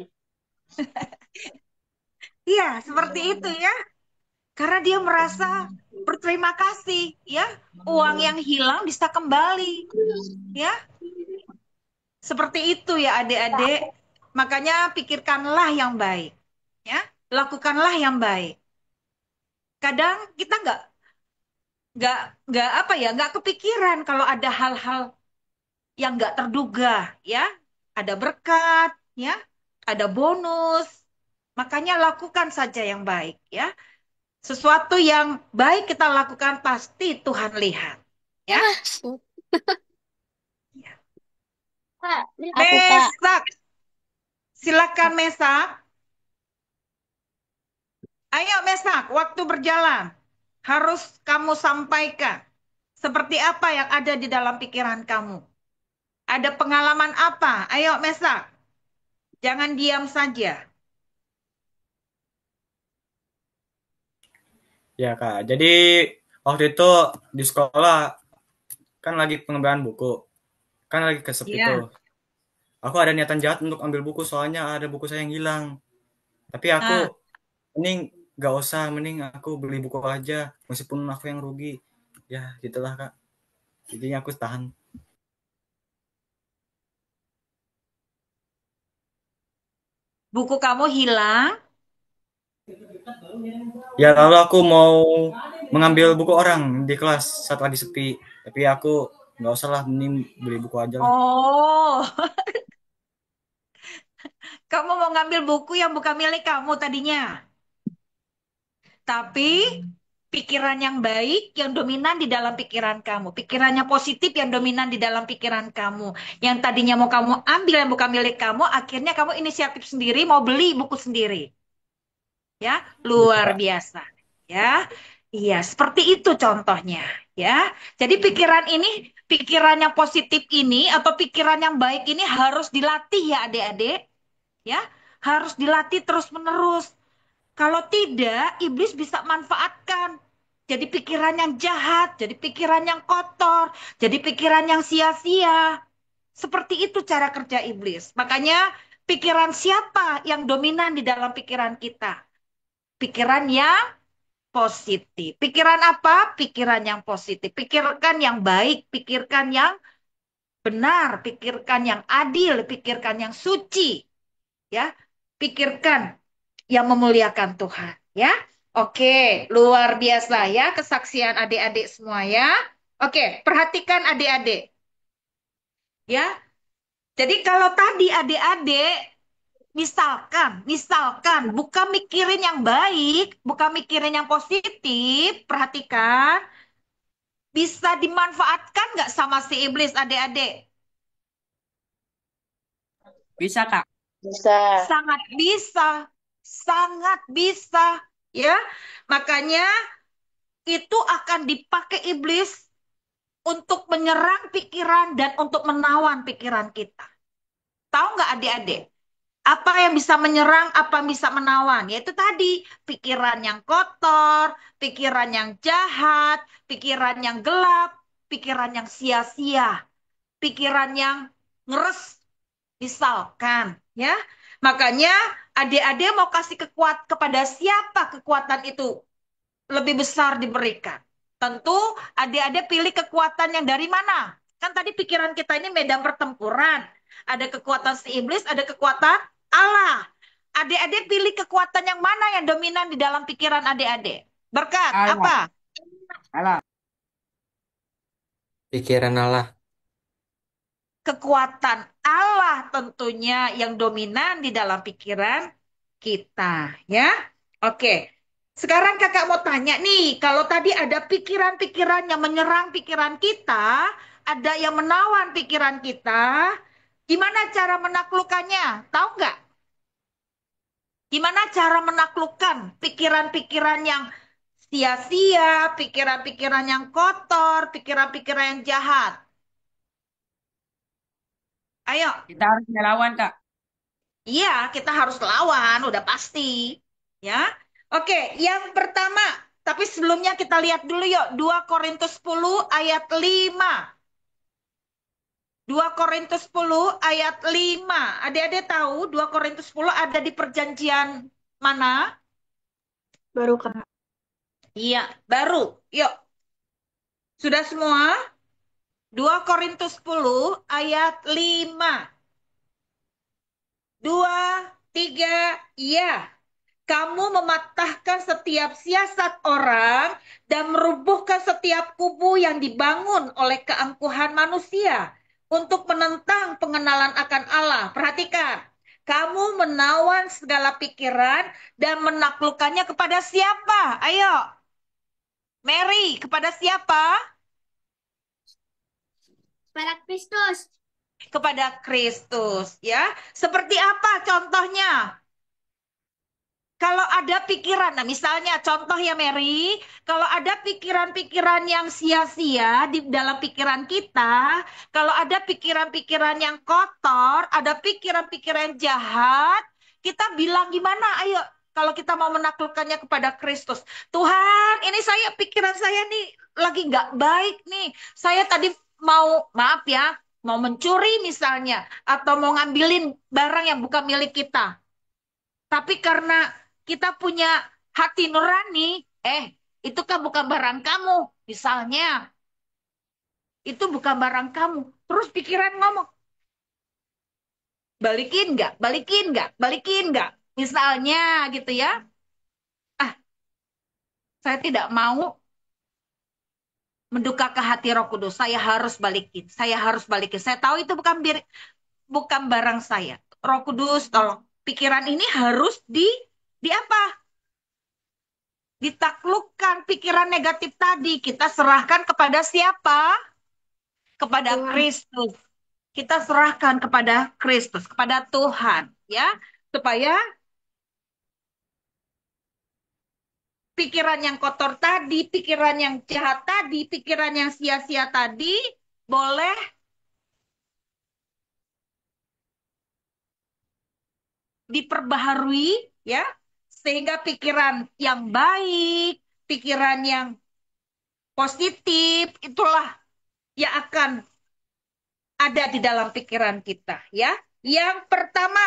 Iya, seperti itu ya. Karena dia merasa berterima kasih, ya. Uang yang hilang bisa kembali, ya. Seperti itu ya adik-adik. Makanya pikirkanlah yang baik, ya. Lakukanlah yang baik. Kadang kita nggak nggak apa ya, nggak kepikiran kalau ada hal-hal yang nggak terduga, ya. Ada berkat, ya. Ada bonus. Makanya lakukan saja yang baik, ya. Sesuatu yang baik kita lakukan pasti Tuhan lihat. Ya, Kak, ini aku, Kak. Mesak. Silakan Mesak. Ayo Mesak, waktu berjalan. Harus kamu sampaikan. Seperti apa yang ada di dalam pikiran kamu? Ada pengalaman apa? Ayo Mesak. Jangan diam saja. Ya Kak, jadi waktu itu di sekolah kan lagi pengembangan buku, kan lagi kesep itu. Ya. Aku ada niatan jahat untuk ambil buku soalnya ada buku saya yang hilang. Tapi aku Nah, mending gak usah, mending aku beli buku aja meskipun aku yang rugi. Ya gitulah Kak. Jadinya aku tahan. Buku kamu hilang. Ya lalu aku mau mengambil buku orang di kelas saat lagi sepi. Tapi aku nggak usah lah, mending beli buku aja lah. Oh, kamu mau ngambil buku yang bukan milik kamu tadinya. Tapi pikiran yang baik yang dominan di dalam pikiran kamu. Pikirannya positif yang dominan di dalam pikiran kamu. Yang tadinya mau kamu ambil yang bukan milik kamu, akhirnya kamu inisiatif sendiri mau beli buku sendiri. Ya, Gitu, luar Kak. biasa. Ya, iya, seperti itu contohnya. Ya, jadi pikiran yang positif ini atau pikiran yang baik ini harus dilatih ya adik-adik. Ya, harus dilatih terus-menerus. Kalau tidak, iblis bisa manfaatkan. Jadi pikiran yang jahat, jadi pikiran yang kotor, jadi pikiran yang sia-sia. Seperti itu cara kerja iblis. Makanya pikiran siapa yang dominan di dalam pikiran kita? Pikiran yang positif. Pikiran apa? Pikiran yang positif. Pikirkan yang baik, pikirkan yang benar, pikirkan yang adil, pikirkan yang suci, ya. Pikirkan yang memuliakan Tuhan, ya. Oke, luar biasa ya kesaksian adik-adik semua ya. Oke, perhatikan adik-adik, ya. Jadi kalau tadi adik-adik misalkan bukan mikirin yang baik, bukan mikirin yang positif, perhatikan, bisa dimanfaatkan nggak sama si iblis adik-adik? Bisa, Kak. Bisa. Sangat bisa, sangat bisa, ya. Makanya itu akan dipakai iblis untuk menyerang pikiran dan untuk menawan pikiran kita. Tahu nggak adik-adik? Apa yang bisa menyerang, apa yang bisa menawan? Yaitu tadi, pikiran yang kotor, pikiran yang jahat, pikiran yang gelap, pikiran yang sia-sia, pikiran yang ngeres, misalkan. Ya, makanya adik-adik mau kasih kepada siapa kekuatan itu lebih besar diberikan. Tentu adik-adik pilih kekuatan yang dari mana? Kan tadi pikiran kita ini medan pertempuran. Ada kekuatan si iblis, ada kekuatan Allah. Adik-adik pilih kekuatan yang mana yang dominan di dalam pikiran adik-adik? Berkat, Allah. apa? Allah. Pikiran Allah. Kekuatan Allah tentunya yang dominan di dalam pikiran kita, ya. Oke. Sekarang kakak mau tanya nih, kalau tadi ada pikiran-pikiran yang menyerang pikiran kita, ada yang menawan pikiran kita, gimana cara menaklukkannya? Tahu nggak? Gimana cara menaklukkan pikiran-pikiran yang sia-sia, pikiran-pikiran yang kotor, pikiran-pikiran yang jahat? Ayo, Kita harus melawan, Kak. iya, kita harus lawan, udah pasti. Ya. Oke, yang pertama, tapi sebelumnya kita lihat dulu yuk, 2 Korintus 10 ayat 5. 2 Korintus 10 ayat 5. Adik-adik tahu 2 Korintus 10 ada di perjanjian mana? Baru Kak. Iya, baru. Yuk, sudah semua? 2 Korintus 10 ayat 5. 2, 3, iya. Kamu mematahkan setiap siasat orang dan merubuhkan setiap kubu yang dibangun oleh keangkuhan manusia untuk menentang pengenalan akan Allah. Perhatikan, kamu menawan segala pikiran dan menaklukkannya kepada siapa? Ayo, Mary, kepada siapa? Para Kristus. Kepada Kristus, ya. Seperti apa contohnya? Kalau ada pikiran, nah misalnya contoh ya Mary, kalau ada pikiran-pikiran yang sia-sia di dalam pikiran kita, kalau ada pikiran-pikiran yang kotor, ada pikiran-pikiran yang jahat, kita bilang gimana? Ayo, kalau kita mau menaklukkannya kepada Kristus. Tuhan, ini pikiran saya nih lagi nggak baik nih. Saya tadi mau, maaf ya, mau mencuri misalnya, atau mau ngambilin barang yang bukan milik kita. Tapi karena kita punya hati nurani, itu kan bukan barang kamu. Misalnya, itu bukan barang kamu. Terus pikiran ngomong, Balikin nggak? Balikin nggak? Balikin nggak? Misalnya gitu ya. Ah, saya tidak mau menduka ke hati Roh Kudus. Saya harus balikin. Saya harus balikin. Saya tahu itu bukan barang saya. Roh Kudus, tolong. Pikiran ini harus di apa? Ditaklukkan pikiran negatif tadi. Kita serahkan kepada siapa? Kepada Tuhan. Kristus. Kita serahkan kepada Kristus, kepada Tuhan, ya, supaya pikiran yang kotor tadi, pikiran yang jahat tadi, pikiran yang sia-sia tadi boleh diperbaharui, ya, sehingga pikiran yang baik, pikiran yang positif itulah yang akan ada di dalam pikiran kita, ya. Yang pertama,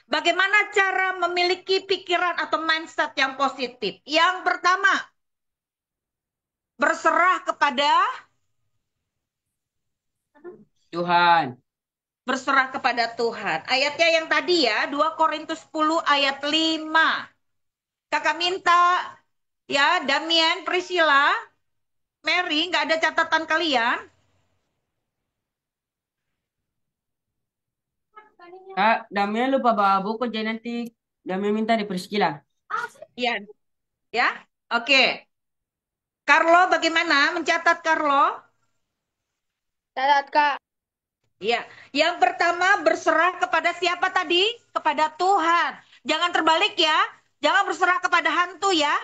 bagaimana cara memiliki pikiran atau mindset yang positif? Yang pertama, berserah kepada Tuhan. berserah kepada Tuhan. Ayatnya yang tadi ya, 2 Korintus 10 ayat 5. Kakak minta ya, Damian, Priscilla, Mary, nggak ada catatan kalian? Kak, Damian lupa bawa buku, jadi nanti Damian minta di Priscilla. Iya. Ya, oke. Carlo bagaimana? Mencatat Carlo? Catat, Kak. Iya. Yang pertama berserah kepada siapa tadi? Kepada Tuhan. Jangan terbalik ya. Jangan berserah kepada hantu ya.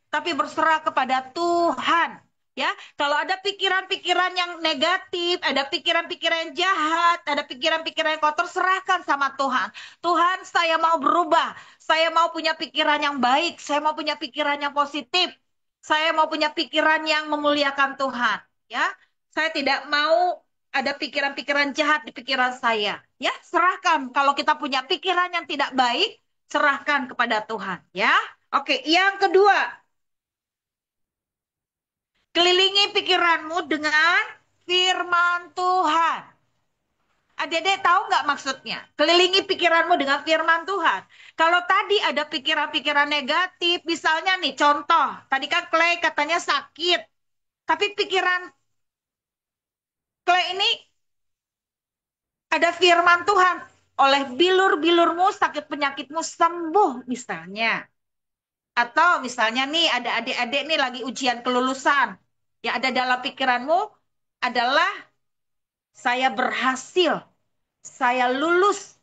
Tapi berserah kepada Tuhan. Ya, kalau ada pikiran-pikiran yang negatif, ada pikiran-pikiran yang jahat, ada pikiran-pikiran yang kotor, serahkan sama Tuhan. Tuhan, saya mau berubah. Saya mau punya pikiran yang baik. Saya mau punya pikiran yang positif. Saya mau punya pikiran yang memuliakan Tuhan. Ya, saya tidak mau ada pikiran-pikiran jahat di pikiran saya. Ya, serahkan. Kalau kita punya pikiran yang tidak baik, serahkan kepada Tuhan. Ya, oke. Yang kedua, kelilingi pikiranmu dengan firman Tuhan. Adik-adik tahu nggak maksudnya? Kelilingi pikiranmu dengan firman Tuhan. Kalau tadi ada pikiran-pikiran negatif, misalnya nih contoh, tadi kan Clay katanya sakit. Tapi pikiran Clay ini ada firman Tuhan. Oleh bilur-bilurmu sakit penyakitmu sembuh misalnya. Atau misalnya nih ada adik-adik nih lagi ujian kelulusan. Yang ada dalam pikiranmu adalah saya berhasil, saya lulus.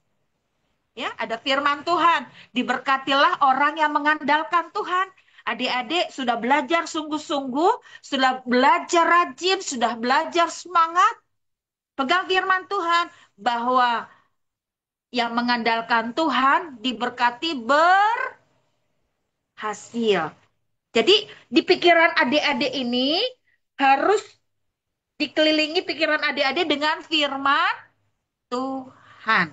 Ya, ada firman Tuhan. Diberkatilah orang yang mengandalkan Tuhan. Adik-adik sudah belajar sungguh-sungguh, sudah belajar rajin, sudah belajar semangat. Pegang firman Tuhan bahwa yang mengandalkan Tuhan diberkati berhasil. Jadi di pikiran adik-adik ini harus dikelilingi pikiran adik-adik dengan firman Tuhan.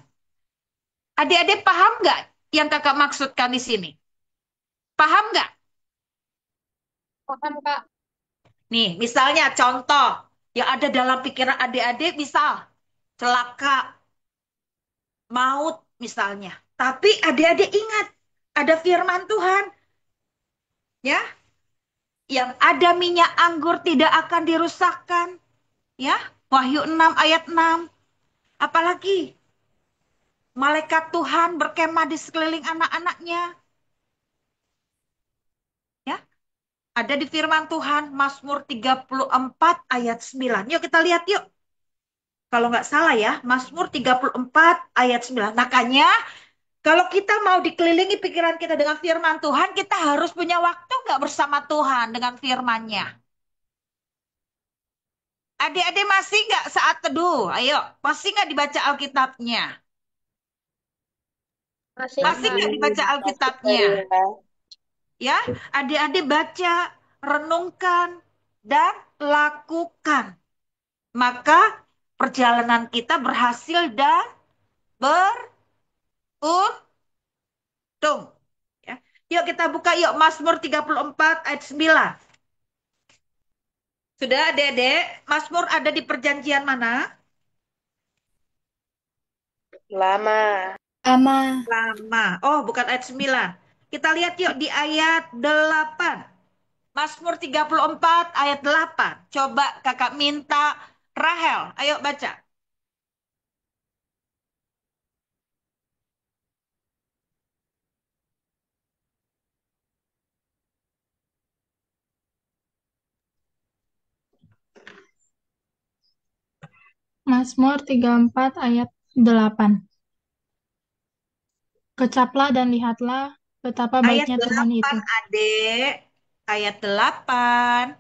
Adik-adik paham nggak yang kakak maksudkan di sini? Paham nggak? Paham, Kak. Nih, misalnya contoh yang ada dalam pikiran adik-adik, misal celaka, maut misalnya. Tapi adik-adik ingat, ada firman Tuhan, ya, yang ada minyak anggur tidak akan dirusakkan, ya. Wahyu 6 ayat 6. Apalagi malaikat Tuhan berkemah di sekeliling anak-anaknya. Ya, ada di firman Tuhan Mazmur 34 ayat 9. Yuk kita lihat yuk. Kalau nggak salah ya, Mazmur 34 ayat 9. Makanya kalau kita mau dikelilingi pikiran kita dengan firman Tuhan, kita harus punya waktu nggak bersama Tuhan dengan firman-Nya. Adik-adik masih nggak saat teduh? Ayo, masih nggak dibaca Alkitabnya? Masih, Masih Kak. nggak dibaca Alkitabnya? Ya, adik-adik baca, renungkan, dan lakukan. Maka perjalanan kita berhasil dan beruntung. Ya. Yuk kita buka yuk Mazmur 34 ayat 9. Sudah adik-adik? Mazmur ada di perjanjian mana? Lama. Lama. Lama. Oh, bukan ayat 9. Kita lihat yuk di ayat 8. Mazmur 34 ayat 8. Coba kakak minta Rahel. Ayo baca. Mazmur 34 ayat 8. Kecaplah dan lihatlah betapa Ayat baiknya Tuhan 8, itu. adik. Ayat 8.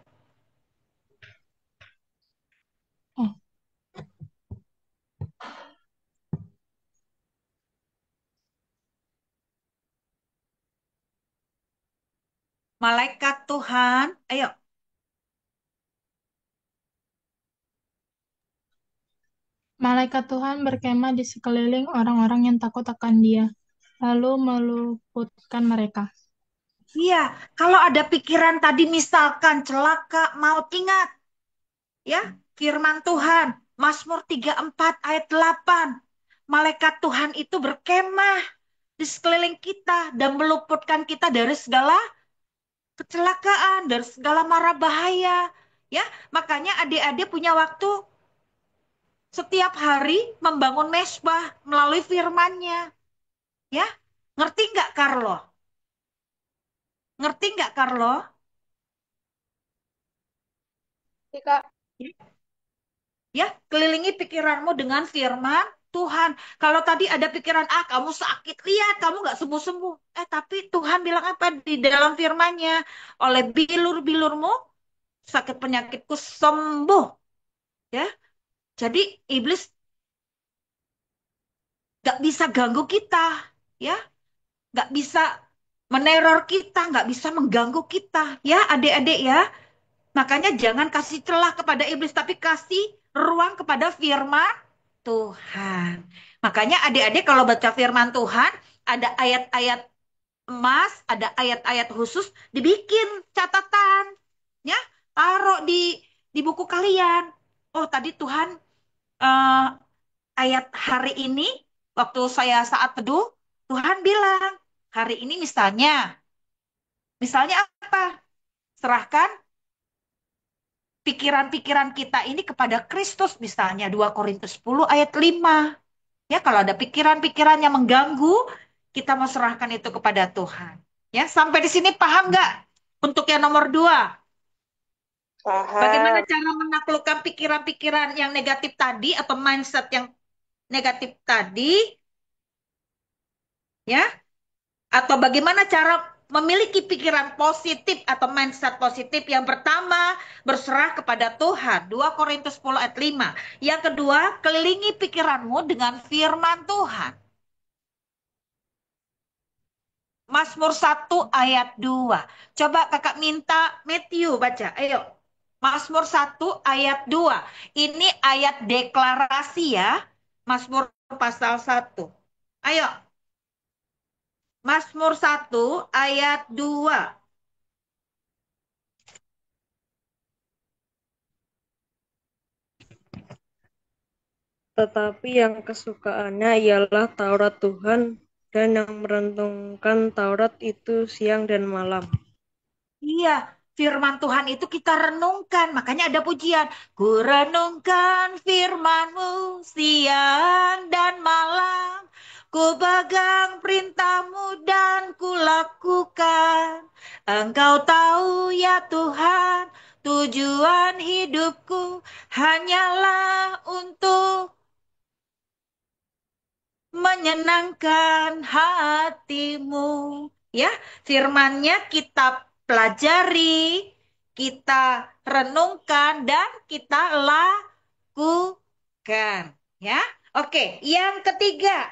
Oh, Malaikat Tuhan. Ayo. malaikat Tuhan berkemah di sekeliling orang-orang yang takut akan Dia, lalu meluputkan mereka. Iya, kalau ada pikiran tadi misalkan celaka, maut, ingat. Ya, firman Tuhan. Mazmur 34 ayat 8. Malaikat Tuhan itu berkemah di sekeliling kita dan meluputkan kita dari segala kecelakaan, dari segala mara bahaya. Ya, makanya adik-adik punya waktu setiap hari membangun mesbah melalui firman-Nya. Ya, ngerti nggak Carlo? Ngerti nggak Carlo? Oke, Kak. Ya, kelilingi pikiranmu dengan firman Tuhan. Kalau tadi ada pikiran, kamu sakit, lihat kamu nggak sembuh-sembuh. Tapi Tuhan bilang apa di dalam firman-Nya? Oleh bilur-bilurmu, sakit penyakitku sembuh. Ya, jadi iblis nggak bisa ganggu kita. Ya, nggak bisa meneror kita, nggak bisa mengganggu kita. Ya, adik-adik ya. Makanya jangan kasih celah kepada iblis, tapi kasih ruang kepada firman Tuhan. Makanya adik-adik kalau baca firman Tuhan, ada ayat-ayat emas, ada ayat-ayat khusus, dibikin catatan. Ya, taruh di buku kalian. Oh, tadi Tuhan eh, ayat hari ini, waktu saya saat teduh, Tuhan bilang, hari ini misalnya apa? Serahkan pikiran-pikiran kita ini kepada Kristus misalnya 2 Korintus 10 ayat 5. Ya, kalau ada pikiran-pikiran yang mengganggu, kita mau serahkan itu kepada Tuhan. Ya, sampai di sini paham nggak? Untuk yang nomor 2, bagaimana Paham. cara menaklukkan pikiran-pikiran yang negatif tadi atau mindset yang negatif tadi, ya? Atau bagaimana cara memiliki pikiran positif atau mindset positif? Yang pertama, berserah kepada Tuhan. 2 Korintus 10 ayat 5. Yang kedua, kelilingi pikiranmu dengan firman Tuhan. Mazmur 1 ayat 2. Coba kakak minta Matthew baca. Ayo. Mazmur 1 ayat 2. Ini ayat deklarasi ya. Mazmur pasal 1. Ayo. Mazmur 1 ayat 2. Tetapi yang kesukaannya ialah Taurat Tuhan, dan yang merenungkan Taurat itu siang dan malam. Iya, firman Tuhan itu kita renungkan. Makanya ada pujian. Ku renungkan firman-Mu siang dan malam. Ku pegang perintah-Mu dan ku lakukan. Engkau tahu ya Tuhan, tujuan hidupku hanyalah untuk menyenangkan hatimu. Ya, firmannya kita pelajari, kita renungkan, dan kita lakukan. Ya, oke. Yang ketiga,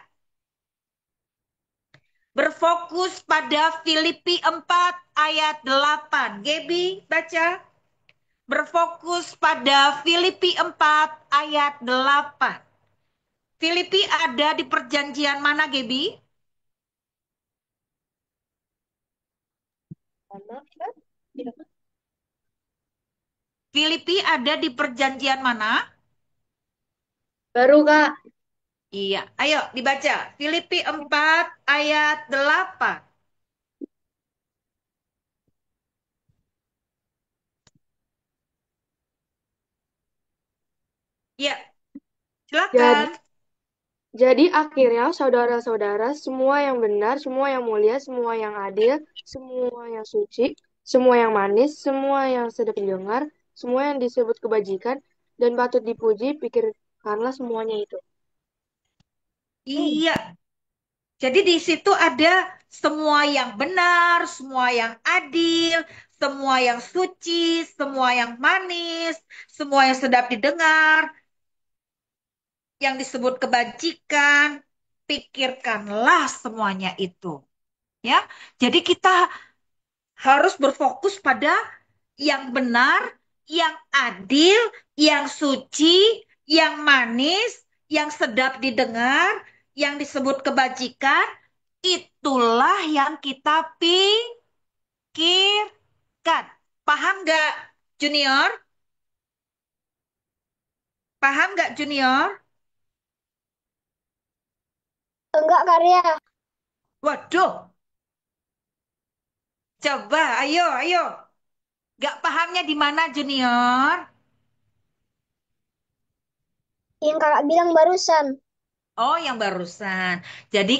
berfokus pada Filipi 4 ayat 8. Gebi, baca. Berfokus pada Filipi 4 ayat 8. Filipi ada di perjanjian mana, Gebi? Filipi ada di perjanjian mana? Baru, Kak. Iya, ayo dibaca. Filipi 4 ayat 8. Iya, Jadi, silakan. jadi akhirnya saudara-saudara, semua yang benar, semua yang mulia, semua yang adil, semua yang suci, semua yang manis, semua yang sedap didengar, semua yang disebut kebajikan dan patut dipuji, pikirkanlah semuanya itu. Iya, jadi di situ ada semua yang benar, semua yang adil, semua yang suci, semua yang manis, semua yang sedap didengar, yang disebut kebajikan, pikirkanlah semuanya itu. Ya, jadi kita harus berfokus pada yang benar, yang adil, yang suci, yang manis, yang sedap didengar, yang disebut kebajikan, itulah yang kita pikirkan. Paham nggak, Junior? Paham nggak, Junior? Enggak, Karya. Waduh, coba, ayo, ayo. Nggak pahamnya di mana, Junior? Yang kakak bilang barusan. Oh, yang barusan. Jadi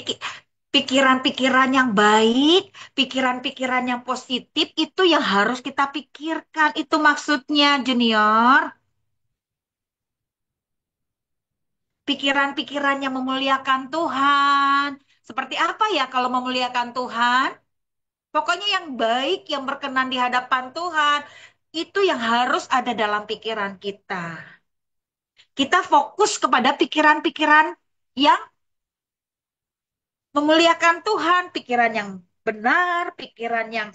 pikiran-pikiran yang baik, pikiran-pikiran yang positif itu yang harus kita pikirkan. Itu maksudnya, Junior. Pikiran-pikiran yang memuliakan Tuhan. Seperti apa ya kalau memuliakan Tuhan? Pokoknya yang baik, yang berkenan di hadapan Tuhan, itu yang harus ada dalam pikiran kita. Kita fokus kepada pikiran-pikiran yang memuliakan Tuhan, pikiran yang benar, pikiran yang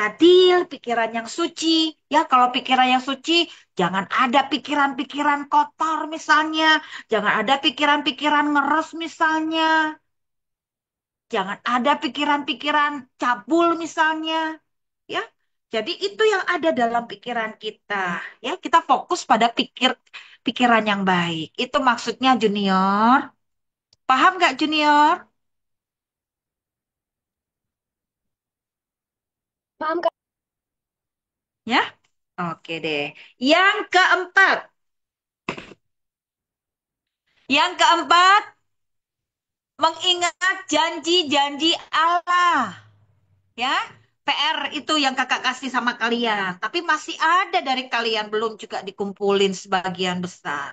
adil, pikiran yang suci. Ya, kalau pikiran yang suci, jangan ada pikiran-pikiran kotor misalnya, jangan ada pikiran-pikiran ngeres misalnya, jangan ada pikiran-pikiran cabul misalnya, ya. Jadi itu yang ada dalam pikiran kita, ya. Kita fokus pada pikiran yang baik. Itu maksudnya Junior. Paham nggak Junior? Paham, Kak? Ya? Oke deh. Yang keempat. Yang keempat, mengingat janji-janji Allah. Ya, PR itu yang kakak kasih sama kalian. Tapi masih ada dari kalian belum juga dikumpulin sebagian besar.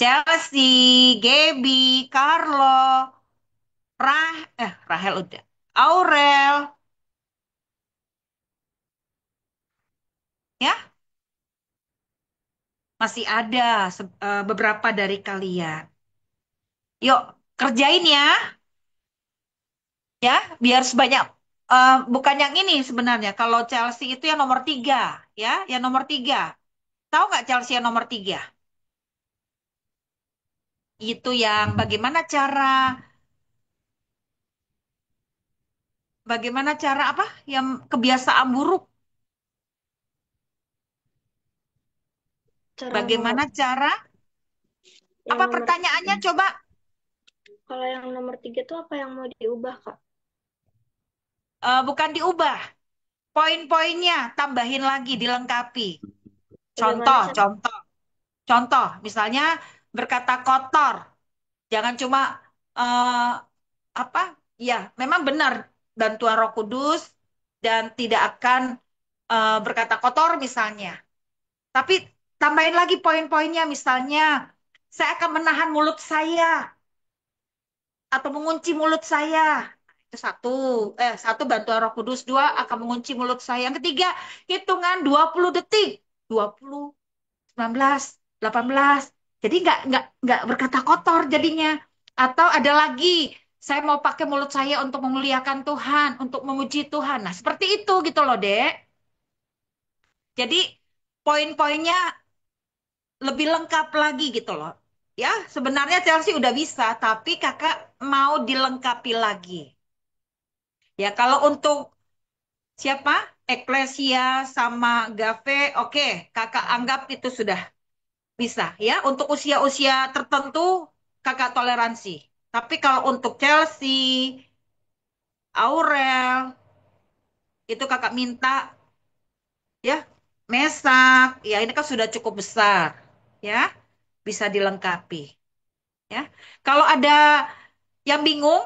Chelsea, Gaby, Carlo, Rahel udah. Aurel, ya, masih ada beberapa dari kalian. Yuk, kerjain ya. Ya, biar sebanyak bukan yang ini sebenarnya. Kalau Chelsea itu yang nomor 3, ya, yang nomor 3. Tahu nggak Chelsea yang nomor 3? Itu yang bagaimana cara apa? Yang kebiasaan buruk. Cara Bagaimana cara? yang Apa nomor pertanyaannya coba? Kalau yang nomor 3 tuh apa yang mau diubah, Kak? Bukan diubah. Poin-poinnya tambahin lagi, dilengkapi. Bagaimana Contoh, cara? contoh, contoh. Misalnya berkata kotor. Jangan cuma eh, apa? Ya, memang benar bantuan Roh Kudus dan tidak akan berkata kotor misalnya. Tapi tambahin lagi poin-poinnya misalnya saya akan menahan mulut saya atau mengunci mulut saya. Itu satu bantuan Roh Kudus, dua akan mengunci mulut saya. Yang ketiga, hitungan 20 detik. 20, 19, 18. Jadi nggak berkata kotor jadinya. Atau ada lagi, saya mau pakai mulut saya untuk memuliakan Tuhan, untuk memuji Tuhan. Nah, seperti itu gitu loh, Dek. Jadi poin-poinnya lebih lengkap lagi gitu loh. Ya, sebenarnya Chelsea udah bisa, tapi kakak mau dilengkapi lagi. Ya, kalau untuk siapa? Eklesia sama Gave, oke, kakak anggap itu sudah bisa. Ya, untuk usia-usia tertentu, kakak toleransi. Tapi kalau untuk Chelsea, Aurel, itu kakak minta ya Mesak, ya ini kan sudah cukup besar, ya bisa dilengkapi, ya. Kalau ada yang bingung,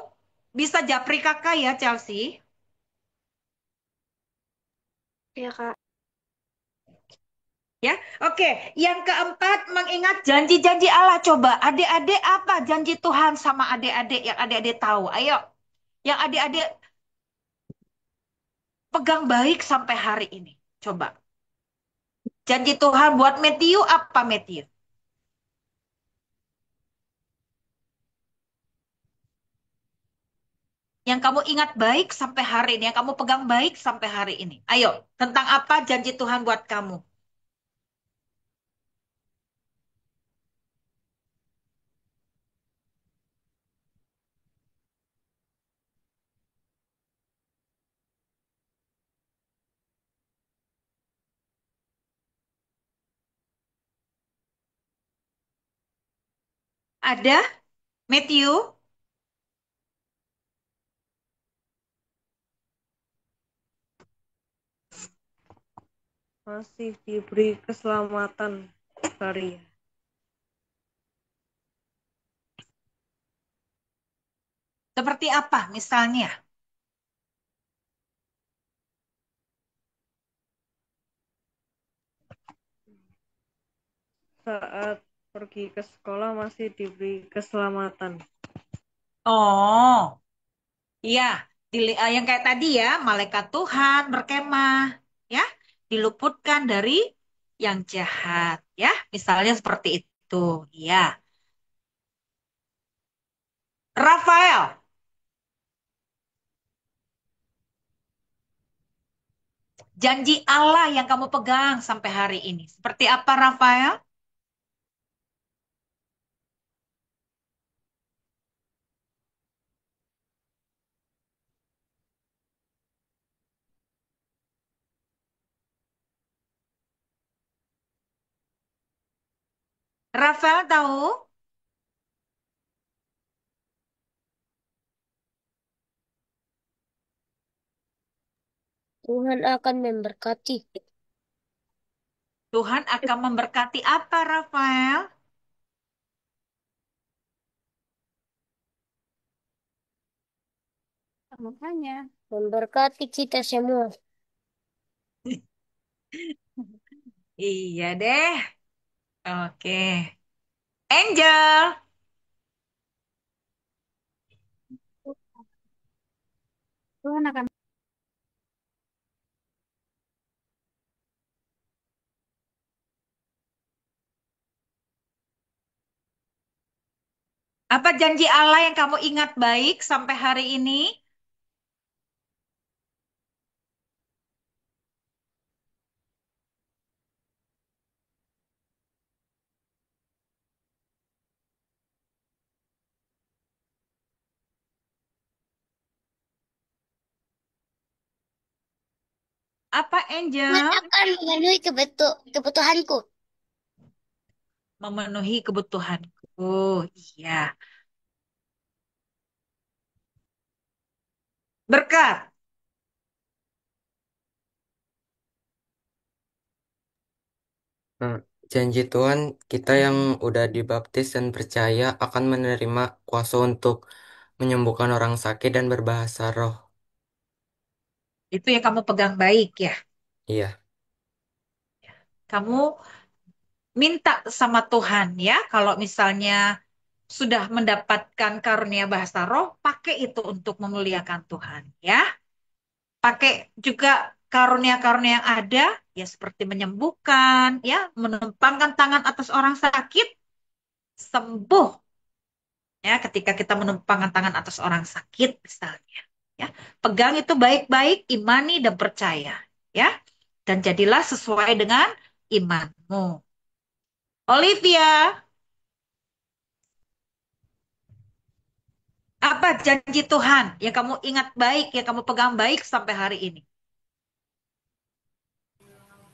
bisa japri kakak ya Chelsea. Ya, Kak. Ya, oke. Yang keempat, mengingat janji-janji Allah. Coba, adik-adik apa janji Tuhan sama adik-adik yang adik-adik tahu? Ayo, yang adik-adik pegang baik sampai hari ini. Coba, janji Tuhan buat Matthew apa Matthew? Yang kamu ingat baik sampai hari ini, yang kamu pegang baik sampai hari ini. Ayo, tentang apa janji Tuhan buat kamu? Ada, Matthew? Masih diberi keselamatan, Varia. Seperti apa misalnya? Saat pergi ke sekolah masih diberi keselamatan. Oh, iya, yang kayak tadi ya, malaikat Tuhan berkemah, ya, diluputkan dari yang jahat, ya, misalnya seperti itu, ya. Rafael, janji Allah yang kamu pegang sampai hari ini, seperti apa Rafael? Rafael tahu? Tuhan akan memberkati. Tuhan akan memberkati apa Rafael? Makanya memberkati kita semua. Iya deh, oke. Angel, Tuhan akan apa janji Allah yang kamu ingat baik sampai hari ini? Apa Tuhan Angel? akan memenuhi kebutuhanku. Memenuhi kebutuhanku. Iya. Berkat. Nah, janji Tuhan, kita yang udah dibaptis dan percaya akan menerima kuasa untuk menyembuhkan orang sakit dan berbahasa roh. Itu yang kamu pegang baik ya. Iya. Kamu minta sama Tuhan ya. Kalau misalnya sudah mendapatkan karunia bahasa roh, pakai itu untuk memuliakan Tuhan ya. Pakai juga karunia-karunia yang ada, ya seperti menyembuhkan, ya, menumpangkan tangan atas orang sakit, sembuh. Ya, ketika kita menumpangkan tangan atas orang sakit misalnya, ya. Pegang itu baik-baik, imani dan percaya, ya. Dan jadilah sesuai dengan imanmu. Olivia, apa janji Tuhan yang kamu ingat baik, yang kamu pegang baik sampai hari ini?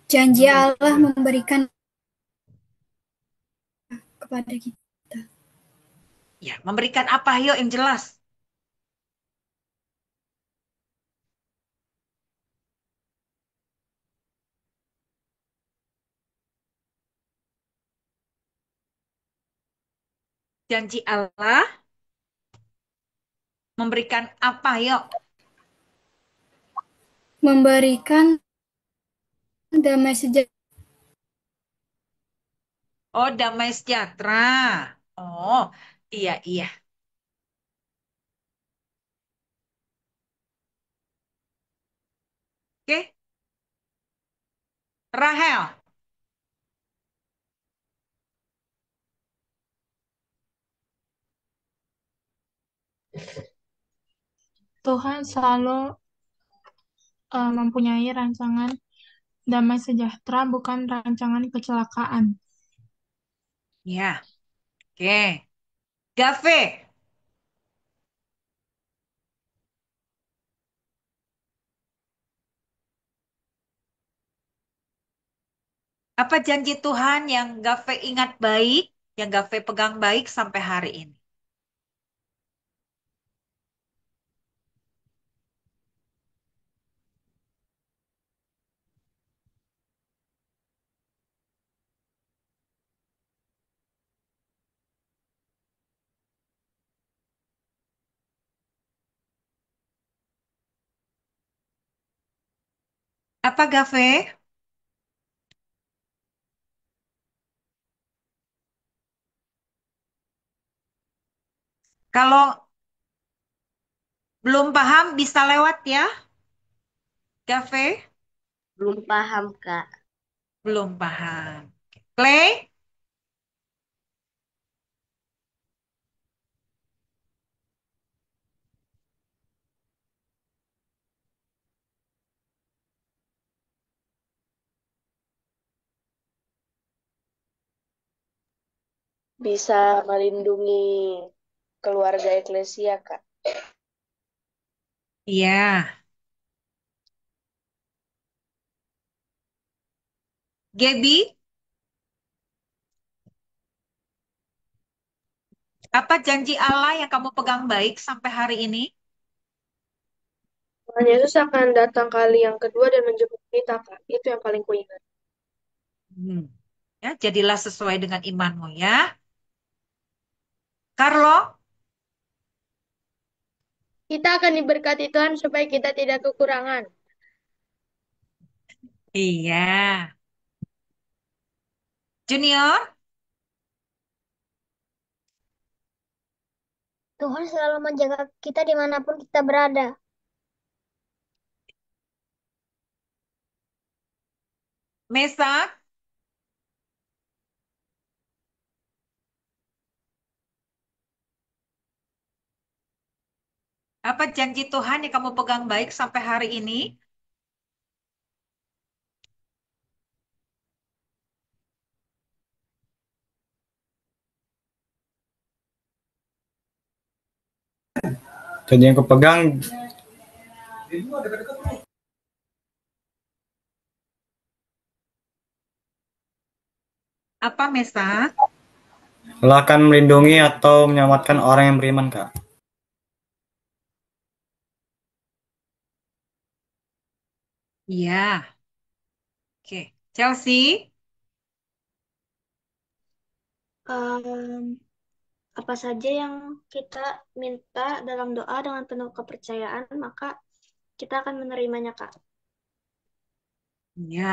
janji Allah memberikan kepada kita. Ya, memberikan apa yuk yang jelas? Janji Allah memberikan apa yuk? Memberikan damai sejahtera. Oh, damai sejahtera. Oh, iya, iya. Oke, Rahel. Tuhan selalu mempunyai rancangan damai sejahtera, bukan rancangan kecelakaan. Ya, oke. Gave. Apa janji Tuhan yang Gave ingat baik, yang Gave pegang baik sampai hari ini? Apa Gave? Kalau belum paham bisa lewat ya, Gave? Belum paham, Kak. Belum paham. Clay? Bisa melindungi keluarga eklesia, Kak. Iya. Gaby? Apa janji Allah yang kamu pegang baik sampai hari ini? Tuhan Yesus akan datang kali yang kedua dan menjemput kita, Kak. Itu yang paling kuingat. Hmm. Ya, jadilah sesuai dengan imanmu ya. Carlo? Kita akan diberkati Tuhan supaya kita tidak kekurangan. Iya. Junior? Tuhan selalu menjaga kita dimanapun kita berada. Mesa? Apa janji Tuhan yang kamu pegang baik sampai hari ini? Jadi yang kupegang Apa Mesa? Allah akan melindungi atau menyelamatkan orang yang beriman, Kak. Iya. Oke. Chelsea? Apa saja yang kita minta dalam doa dengan penuh kepercayaan, maka kita akan menerimanya, Kak. Iya.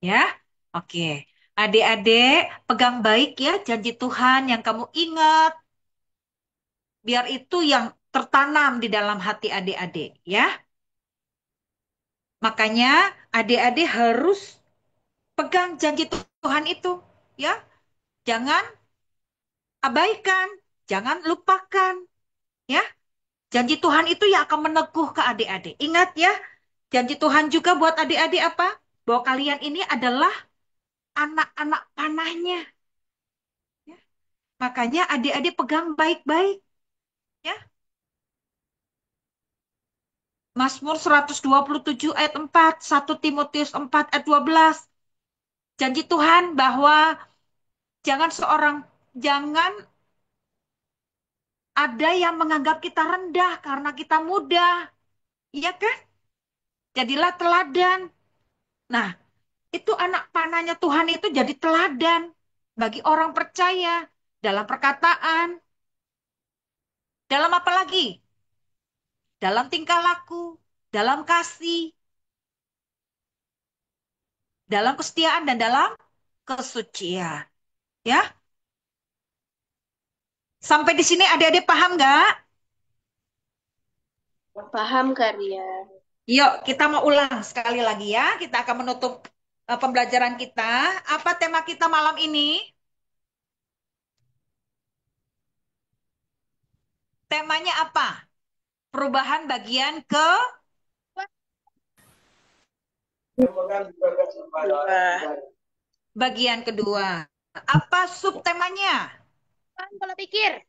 Ya. Oke. Adik-adik, pegang baik ya janji Tuhan yang kamu ingat. Biar itu yang tertanam di dalam hati adik-adik, ya. Makanya adik-adik harus pegang janji Tuhan itu, ya. Jangan abaikan, jangan lupakan, ya. Janji Tuhan itu yang akan meneguh ke adik-adik. Ingat ya, janji Tuhan juga buat adik-adik apa? Bahwa kalian ini adalah anak-anak panahnya. Ya. Makanya adik-adik pegang baik-baik, ya. Mazmur 127 ayat 4, 1 Timotius 4 ayat 12. Janji Tuhan bahwa jangan jangan Ada yang menganggap kita rendah karena kita muda. Iya kan? Jadilah teladan. Nah, itu anak panahnya Tuhan itu jadi teladan bagi orang percaya dalam perkataan, dalam apa lagi? Dalam tingkah laku, dalam kasih, dalam kesetiaan dan dalam kesucian. Ya, sampai di sini adik-adik paham nggak? Paham, Karya. Yuk, kita mau ulang sekali lagi ya. Kita akan menutup pembelajaran kita. Apa tema kita malam ini? Temanya apa? Perubahan bagian ke bagian kedua. Apa subtemanya? Pola pikir.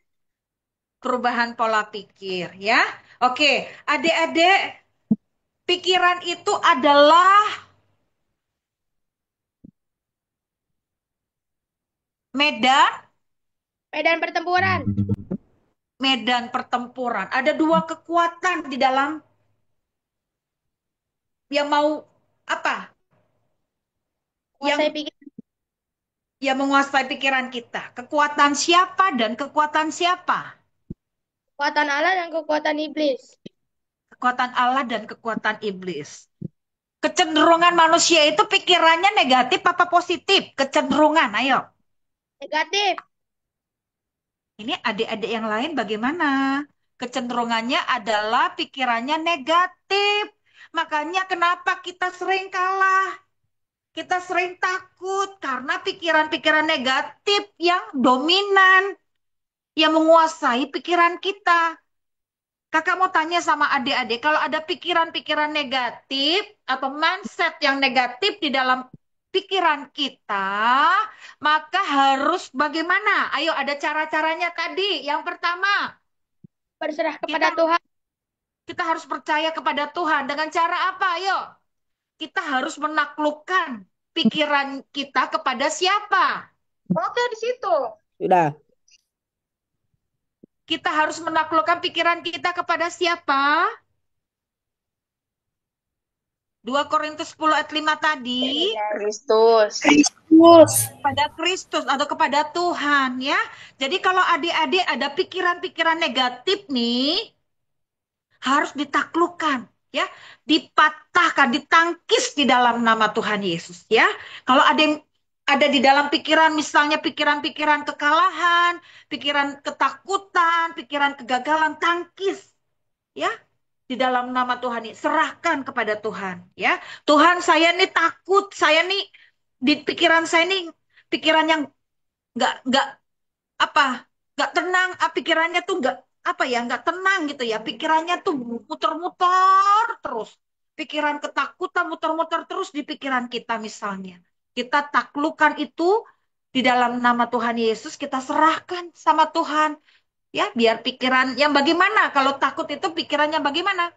Perubahan pola pikir ya. Oke, adik-adik, pikiran itu adalah medan pertempuran. Medan pertempuran. Ada dua kekuatan di dalam yang mau apa? Yang menguasai pikiran kita. Kekuatan siapa dan kekuatan siapa? Kekuatan Allah dan kekuatan iblis. Kekuatan Allah dan kekuatan iblis. Kecenderungan manusia itu pikirannya negatif apa positif? Kecenderungan, ayo. Negatif. Ini adik-adik yang lain bagaimana? Kecenderungannya adalah pikirannya negatif. Makanya kenapa kita sering kalah? Kita sering takut karena pikiran-pikiran negatif yang dominan, yang menguasai pikiran kita. Kakak mau tanya sama adik-adik, kalau ada pikiran-pikiran negatif atau mindset yang negatif di dalam pikiran kita, maka harus bagaimana? Ayo, ada cara-caranya tadi. Yang pertama, berserah kepada Tuhan. Kita harus percaya kepada Tuhan. Dengan cara apa? Ayo, kita harus menaklukkan pikiran kita kepada siapa? Oke, di situ. Sudah. Kita harus menaklukkan pikiran kita kepada siapa? 2 Korintus 10 ayat 5 tadi. Kristus. Pada Kristus atau kepada Tuhan ya. Jadi kalau adik-adik ada pikiran-pikiran negatif nih, harus ditaklukkan ya, dipatahkan, ditangkis di dalam nama Tuhan Yesus ya. Kalau ada yang ada di dalam pikiran, misalnya pikiran-pikiran kekalahan, pikiran ketakutan, pikiran kegagalan, tangkis ya di dalam nama Tuhan ini, serahkan kepada Tuhan ya. Tuhan, saya nih takut, saya nih di pikiran saya nih pikiran yang nggak apa nggak tenang, pikirannya tuh nggak apa ya, nggak tenang gitu ya, pikirannya tuh muter-muter terus, pikiran ketakutan muter-muter terus di pikiran kita. Misalnya kita taklukan itu di dalam nama Tuhan Yesus, kita serahkan sama Tuhan ya, biar pikiran yang bagaimana. Kalau takut itu pikirannya bagaimana?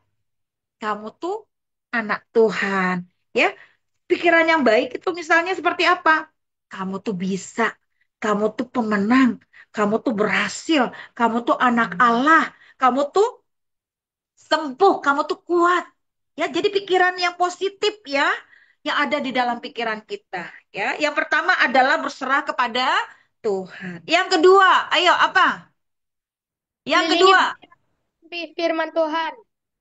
Kamu tuh anak Tuhan ya. Pikiran yang baik itu misalnya seperti apa? Kamu tuh bisa, kamu tuh pemenang, kamu tuh berhasil, kamu tuh anak Allah, kamu tuh sembuh, kamu tuh kuat. Ya, jadi pikiran yang positif ya, yang ada di dalam pikiran kita. Ya, yang pertama adalah berserah kepada Tuhan. Yang kedua, ayo apa? Yang kedua, firman Tuhan.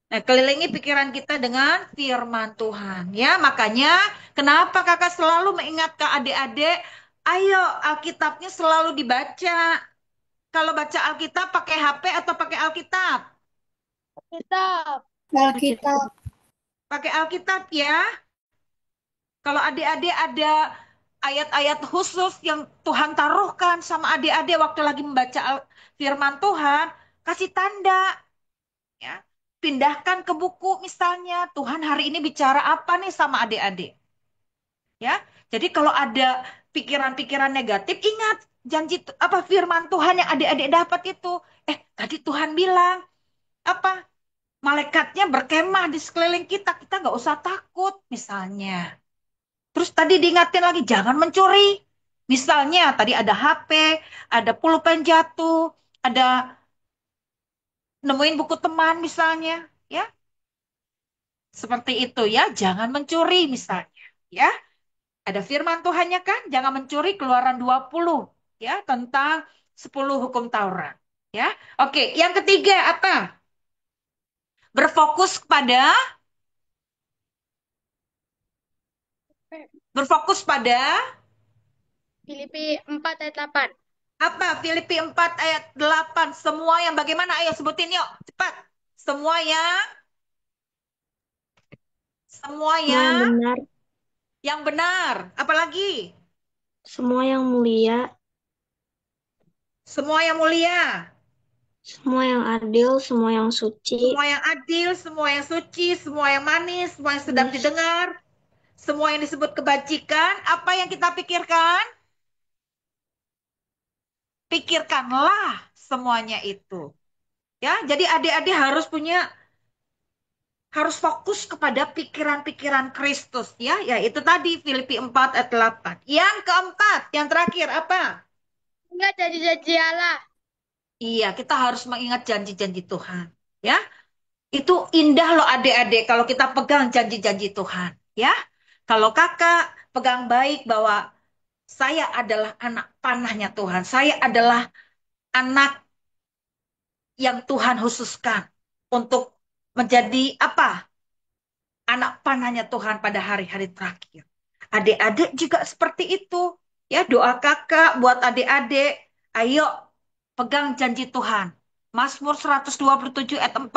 nah, kelilingi pikiran kita dengan firman Tuhan. Ya, makanya kenapa kakak selalu mengingatkan adik-adik, ayo Alkitabnya selalu dibaca. Kalau baca Alkitab pakai HP atau pakai Alkitab? Alkitab. Pakai Alkitab ya. Kalau adik-adik ada ayat-ayat khusus yang Tuhan taruhkan sama adik-adik waktu lagi membaca firman Tuhan, kasih tanda. Ya. Pindahkan ke buku misalnya, Tuhan hari ini bicara apa nih sama adik-adik. Ya. Jadi kalau ada pikiran-pikiran negatif, ingat janji apa firman Tuhan yang adik-adik dapat itu. Tadi Tuhan bilang apa? Malaikatnya berkemah di sekeliling kita, kita nggak usah takut misalnya. Terus tadi diingatin lagi, jangan mencuri. Misalnya tadi ada HP, ada pulpen jatuh, ada nemuin buku teman misalnya, ya. Seperti itu ya, jangan mencuri misalnya, ya. Ada firman Tuhannya kan, jangan mencuri, Keluaran 20 ya, tentang 10 hukum Taurat, ya. Oke, yang ketiga apa? Berfokus pada berfokus pada Filipi 4 ayat 8. apa? Filipi 4 ayat 8. Semua yang bagaimana? Ayo sebutin yuk, cepat. Semua yang Semua yang benar, yang benar. Apalagi? semua yang mulia, Semua yang mulia. semua yang adil, semua yang suci, Semua yang adil, semua yang suci, semua yang manis, semua yang sedap didengar, semua yang disebut kebajikan, apa yang kita pikirkan? Pikirkanlah semuanya itu. Ya, jadi adik-adik harus fokus kepada pikiran-pikiran Kristus ya, yaitu tadi Filipi 4 ayat 8. Yang keempat, yang terakhir apa? Ingat janji-janji Allah. Iya, kita harus mengingat janji-janji Tuhan, ya. Itu indah loh adik-adik kalau kita pegang janji-janji Tuhan, ya. Kalau kakak pegang baik bahwa saya adalah anak panahnya Tuhan. Saya adalah anak yang Tuhan khususkan untuk menjadi apa? Anak panahnya Tuhan pada hari-hari terakhir. Adik-adik juga seperti itu. Ya, doa kakak buat adik-adik. Ayo pegang janji Tuhan. Mazmur 127 ayat 4,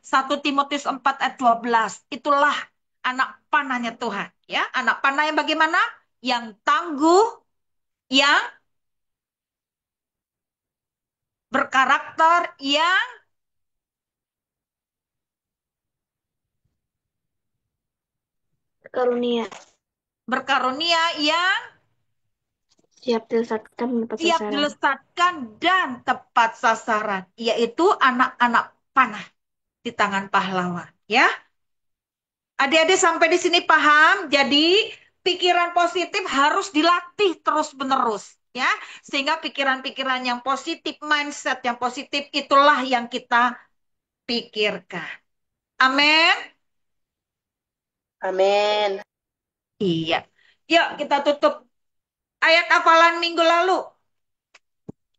1 Timotius 4 ayat 12. Itulah anak panahnya Tuhan. Ya, anak panah yang bagaimana? Yang tangguh, yang berkarakter, yang karunia, berkarunia, yang siap dilesatkan mendapat siap sasaran. dilesatkan dan tepat sasaran, yaitu anak-anak panah di tangan pahlawan. Ya, adik-adik sampai di sini paham? Jadi pikiran positif harus dilatih terus-menerus, ya, sehingga pikiran-pikiran yang positif, mindset yang positif itulah yang kita pikirkan. Amin. Amin. Iya. Yuk kita tutup ayat hafalan minggu lalu.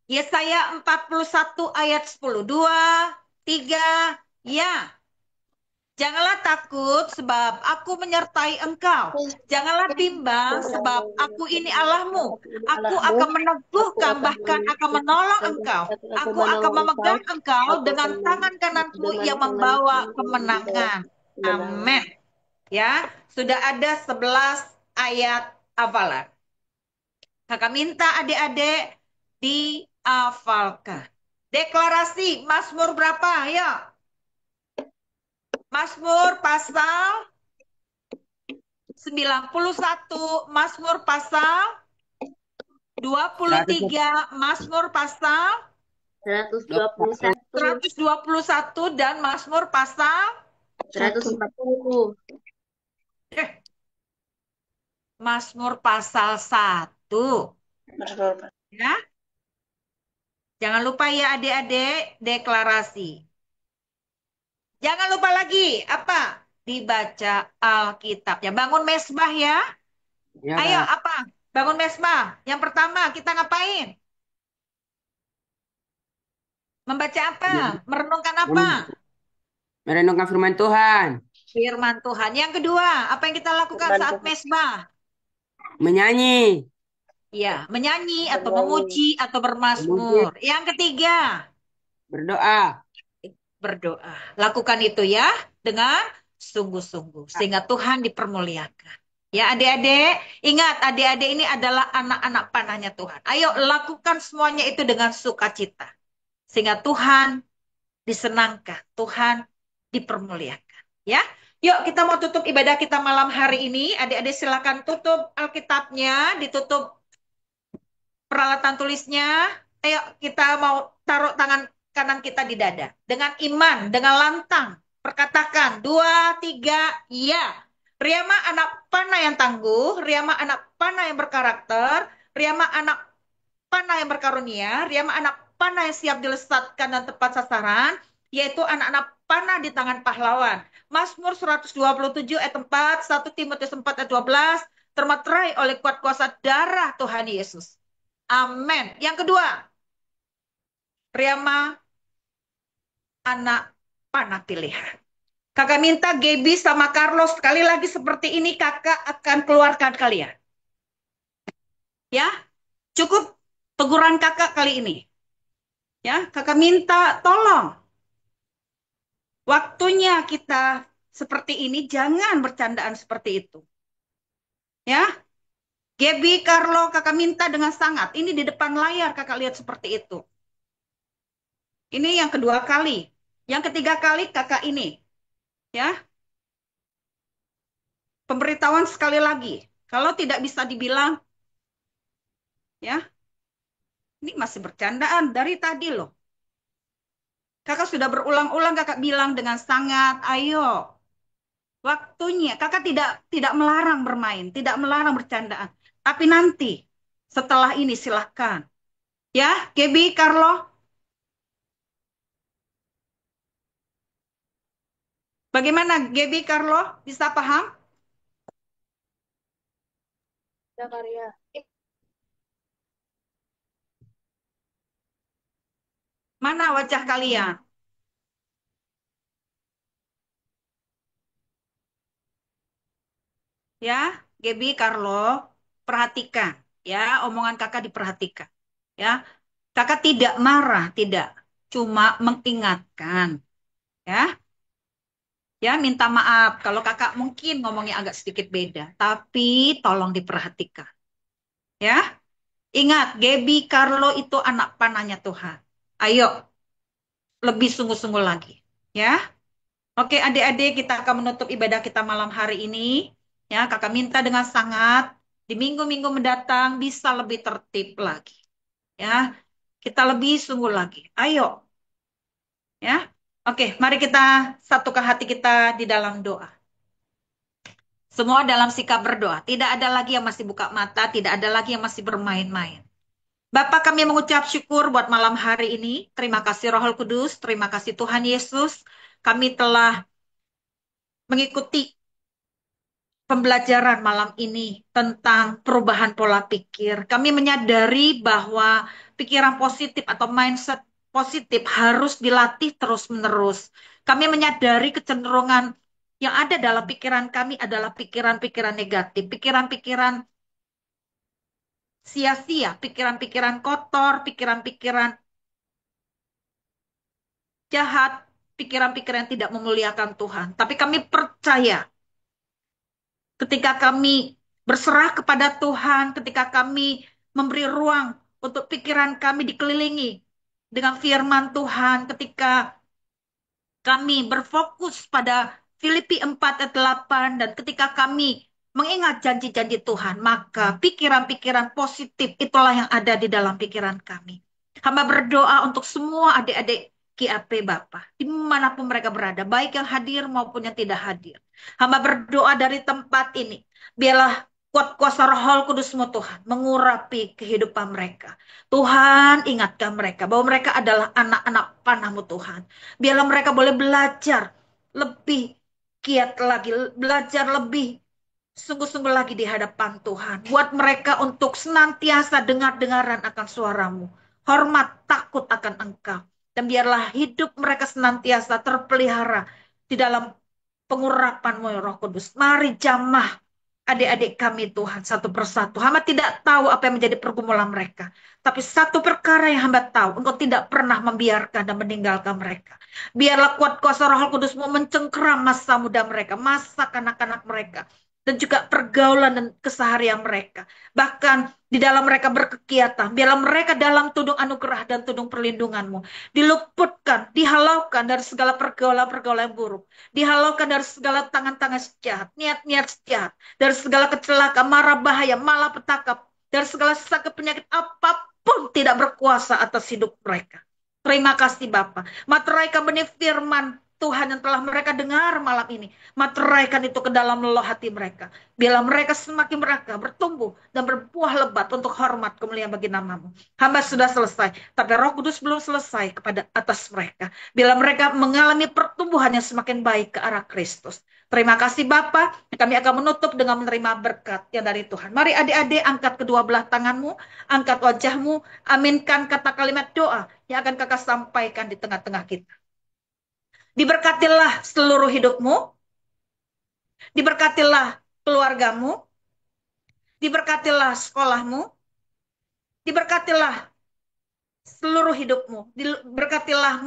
Yesaya 41 ayat 10. 2, 3, ya. Janganlah takut sebab aku menyertai engkau. Janganlah bimbang sebab aku ini Allahmu. Aku akan meneguhkan, bahkan akan menolong engkau. Aku akan memegang engkau dengan tangan kananku yang membawa kemenangan. Amin. Ya, sudah ada 11 ayat hafalan. Kakak minta adik-adik dihafalkan. Deklarasi Mazmur berapa? Ayo. Mazmur pasal 91, Mazmur pasal 23, Mazmur pasal 121 dan Mazmur pasal 140. Mazmur pasal 1. Ya. Jangan lupa ya adik-adik deklarasi. Jangan lupa lagi apa? Dibaca Alkitabnya. Bangun mesbah ya. Ya, Ayo Kak. apa? Bangun mesbah. Yang pertama kita ngapain? Membaca apa? Merenungkan apa? Merenungkan firman Tuhan. Firman Tuhan. Yang kedua, apa yang kita lakukan saat mesbah? Menyanyi. Ya, menyanyi atau memuji atau bermazmur. Yang ketiga, berdoa. Berdoa. Lakukan itu ya dengan sungguh-sungguh sehingga Tuhan dipermuliakan. Ya adik-adik, ingat adik-adik ini adalah anak-anak panahnya Tuhan. Ayo lakukan semuanya itu dengan sukacita. Sehingga Tuhan disenangkan, Tuhan dipermuliakan. Ya, yuk kita mau tutup ibadah kita malam hari ini. Adik-adik silakan tutup Alkitabnya, ditutup peralatan tulisnya. Ayo kita mau taruh tangan kanan kita di dada. Dengan iman, dengan lantang. Perkatakan, 2, 3, ya. Riama anak panah yang tangguh, Riama anak panah yang berkarakter, Riama anak panah yang berkarunia, Riama anak panah yang siap dilesatkan dan tepat sasaran, yaitu anak-anak panah di tangan pahlawan. Mazmur 127 ayat 4, 1 Timotius 4 ayat 12, termaterai oleh kuat kuasa darah Tuhan Yesus. Amin. Yang kedua, Riyama anak panah pilihan. Kakak minta Gaby sama Carlos sekali lagi seperti ini kakak akan keluarkan kalian. Ya, cukup teguran kakak kali ini. Ya, kakak minta tolong. Waktunya kita seperti ini, jangan bercandaan seperti itu. Ya, Gaby, Carlo, kakak minta dengan sangat. Ini di depan layar kakak lihat seperti itu. Ini yang kedua kali. Yang ketiga kali kakak ini. Ya, pemberitahuan sekali lagi. Kalau tidak bisa dibilang, ya, ini masih bercandaan dari tadi loh. Kakak sudah berulang-ulang kakak bilang dengan sangat, ayo. Waktunya, kakak tidak melarang bermain, tidak melarang bercandaan. Tapi nanti, setelah ini silahkan. Ya, Gaby, Carlo, bagaimana Gaby, Carlo, bisa paham? Ya, Karya. Mana wajah kalian? Ya, Gaby, Carlo, perhatikan. Ya, omongan kakak diperhatikan. Ya, kakak tidak marah, tidak. Cuma mengingatkan. Ya, ya minta maaf kalau kakak mungkin ngomongnya agak sedikit beda. Tapi tolong diperhatikan. Ya, ingat, Gaby, Carlo itu anak panahnya Tuhan. Ayo, lebih sungguh-sungguh lagi. Ya, oke adik-adik kita akan menutup ibadah kita malam hari ini. Ya, kakak minta dengan sangat di minggu-minggu mendatang bisa lebih tertib lagi. Ya, kita lebih sungguh lagi. Ayo, ya. Oke, mari kita satukan hati kita di dalam doa. Semua dalam sikap berdoa. Tidak ada lagi yang masih buka mata, tidak ada lagi yang masih bermain-main. Bapak kami mengucap syukur buat malam hari ini. Terima kasih Roh Kudus, terima kasih Tuhan Yesus. Kami telah mengikuti pembelajaran malam ini tentang perubahan pola pikir. Kami menyadari bahwa pikiran positif atau mindset positif harus dilatih terus-menerus. Kami menyadari kecenderungan yang ada dalam pikiran kami adalah pikiran-pikiran negatif, pikiran-pikiran sia-sia, pikiran-pikiran kotor, pikiran-pikiran jahat, pikiran-pikiran yang tidak memuliakan Tuhan. Tapi kami percaya ketika kami berserah kepada Tuhan, ketika kami memberi ruang untuk pikiran kami dikelilingi dengan firman Tuhan, ketika kami berfokus pada Filipi 4 ayat 8, dan ketika kami mengingat janji-janji Tuhan, maka pikiran-pikiran positif itulah yang ada di dalam pikiran kami. Hamba berdoa untuk semua adik-adik GAP Bapa, dimanapun mereka berada, baik yang hadir maupun yang tidak hadir. Hamba berdoa dari tempat ini, biarlah kuat kuasa Roh Kudus-Mu Tuhan mengurapi kehidupan mereka. Tuhan ingatkan mereka bahwa mereka adalah anak-anak panah-Mu Tuhan. Biarlah mereka boleh belajar lebih giat lagi, belajar lebih sungguh-sungguh lagi di hadapan Tuhan. Buat mereka untuk senantiasa dengar-dengaran akan suaramu. Hormat, takut akan Engkau. Dan biarlah hidup mereka senantiasa terpelihara di dalam pengurapan-Mu ya Roh Kudus. Mari jamah adik-adik kami Tuhan satu persatu. Hamba tidak tahu apa yang menjadi pergumulan mereka. Tapi satu perkara yang hamba tahu, Engkau tidak pernah membiarkan dan meninggalkan mereka. Biarlah kuat kuasa Roh Kudus-Mu mencengkeram masa muda mereka, masa kanak-kanak mereka, dan juga pergaulan dan keseharian mereka. Bahkan di dalam mereka berkegiatan, biarlah mereka dalam tudung anugerah dan tudung perlindungan-Mu diluputkan, dihalaukan dari segala pergaulan-pergaulan yang buruk, dihalaukan dari segala tangan-tangan sejahat, niat-niat sejahat, dari segala kecelakaan, mara bahaya, malapetaka, dari segala sakit penyakit apapun tidak berkuasa atas hidup mereka. Terima kasih Bapa. Materaikan benih firman Tuhan yang telah mereka dengar malam ini. Materaikan itu ke dalam lelah hati mereka. Bila mereka semakin mereka bertumbuh dan berbuah lebat untuk hormat kemuliaan bagi namamu. Hamba sudah selesai, tapi Roh Kudus belum selesai kepada atas mereka. Bila mereka mengalami pertumbuhan yang semakin baik ke arah Kristus. Terima kasih Bapa. Kami akan menutup dengan menerima berkat yang dari Tuhan. Mari adik-adik angkat kedua belah tanganmu, angkat wajahmu, aminkan kata kalimat doa yang akan kakak sampaikan di tengah-tengah kita. Diberkatilah seluruh hidupmu, diberkatilah keluargamu, diberkatilah sekolahmu, diberkatilah seluruh hidupmu, diberkatilah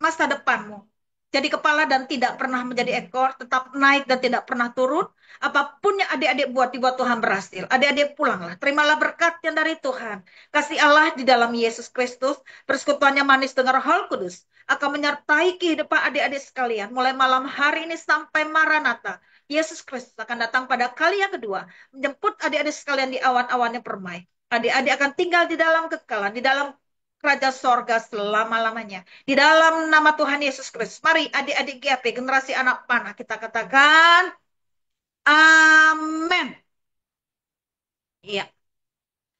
masa depanmu. Jadi kepala dan tidak pernah menjadi ekor, tetap naik dan tidak pernah turun. Apapun yang adik-adik buat, dibuat Tuhan berhasil. Adik-adik pulanglah, terimalah berkat yang dari Tuhan. Kasih Allah di dalam Yesus Kristus, persekutuannya manis dengan Roh Kudus, akan menyertai kehidupan adik-adik sekalian. Mulai malam hari ini sampai Maranatha. Yesus Kristus akan datang pada kali yang kedua, menjemput adik-adik sekalian di awan-awannya permai. Adik-adik akan tinggal di dalam kekalan, di dalam kerajaan sorga selama-lamanya. Di dalam nama Tuhan Yesus Kristus. Mari adik-adik GAP, generasi anak panah, kita katakan, amin. Iya.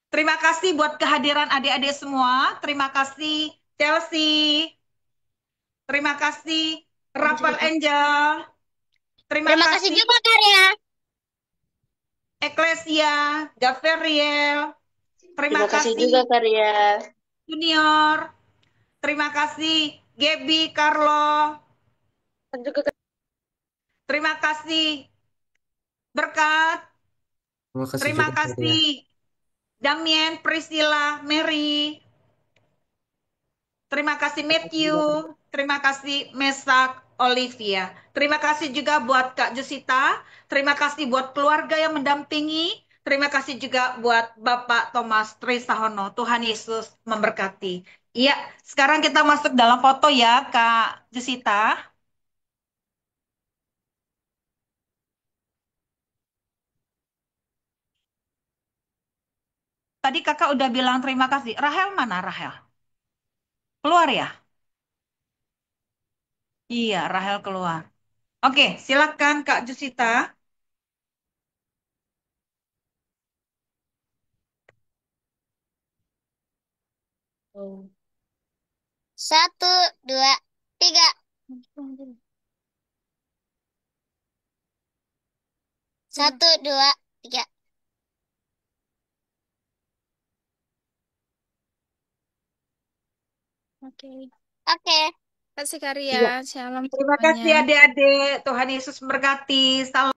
Terima kasih buat kehadiran adik-adik semua. Terima kasih Chelsea. Terima kasih Rafael Angel. Terima kasih kasih juga Karya. Eklesia, Gaveriel. Terima Terima kasih kasih juga Karya. Junior. Terima kasih Gaby, Carlo. Terima kasih Berkat. Terima kasih Terima juga Karya. kasih Damien, Priscilla, Mary. Terima kasih Matthew. Terima kasih Mesak, Olivia. Terima kasih juga buat Kak Jusita. Terima kasih buat keluarga yang mendampingi. Terima kasih juga buat Bapak Thomas Trisahono. Tuhan Yesus memberkati. Iya, sekarang kita masuk dalam foto ya, Kak Jusita. Tadi kakak udah bilang terima kasih. Rahel mana Rahel? Keluar ya? Iya, Rahel keluar. Oke, silakan Kak Jusita. Satu, dua, tiga. Satu, dua, tiga. Oke. Oke. Kasih Karya. Iya. Shalom Terima kasih semuanya. adik-adik. Tuhan Yesus memberkati. Salam.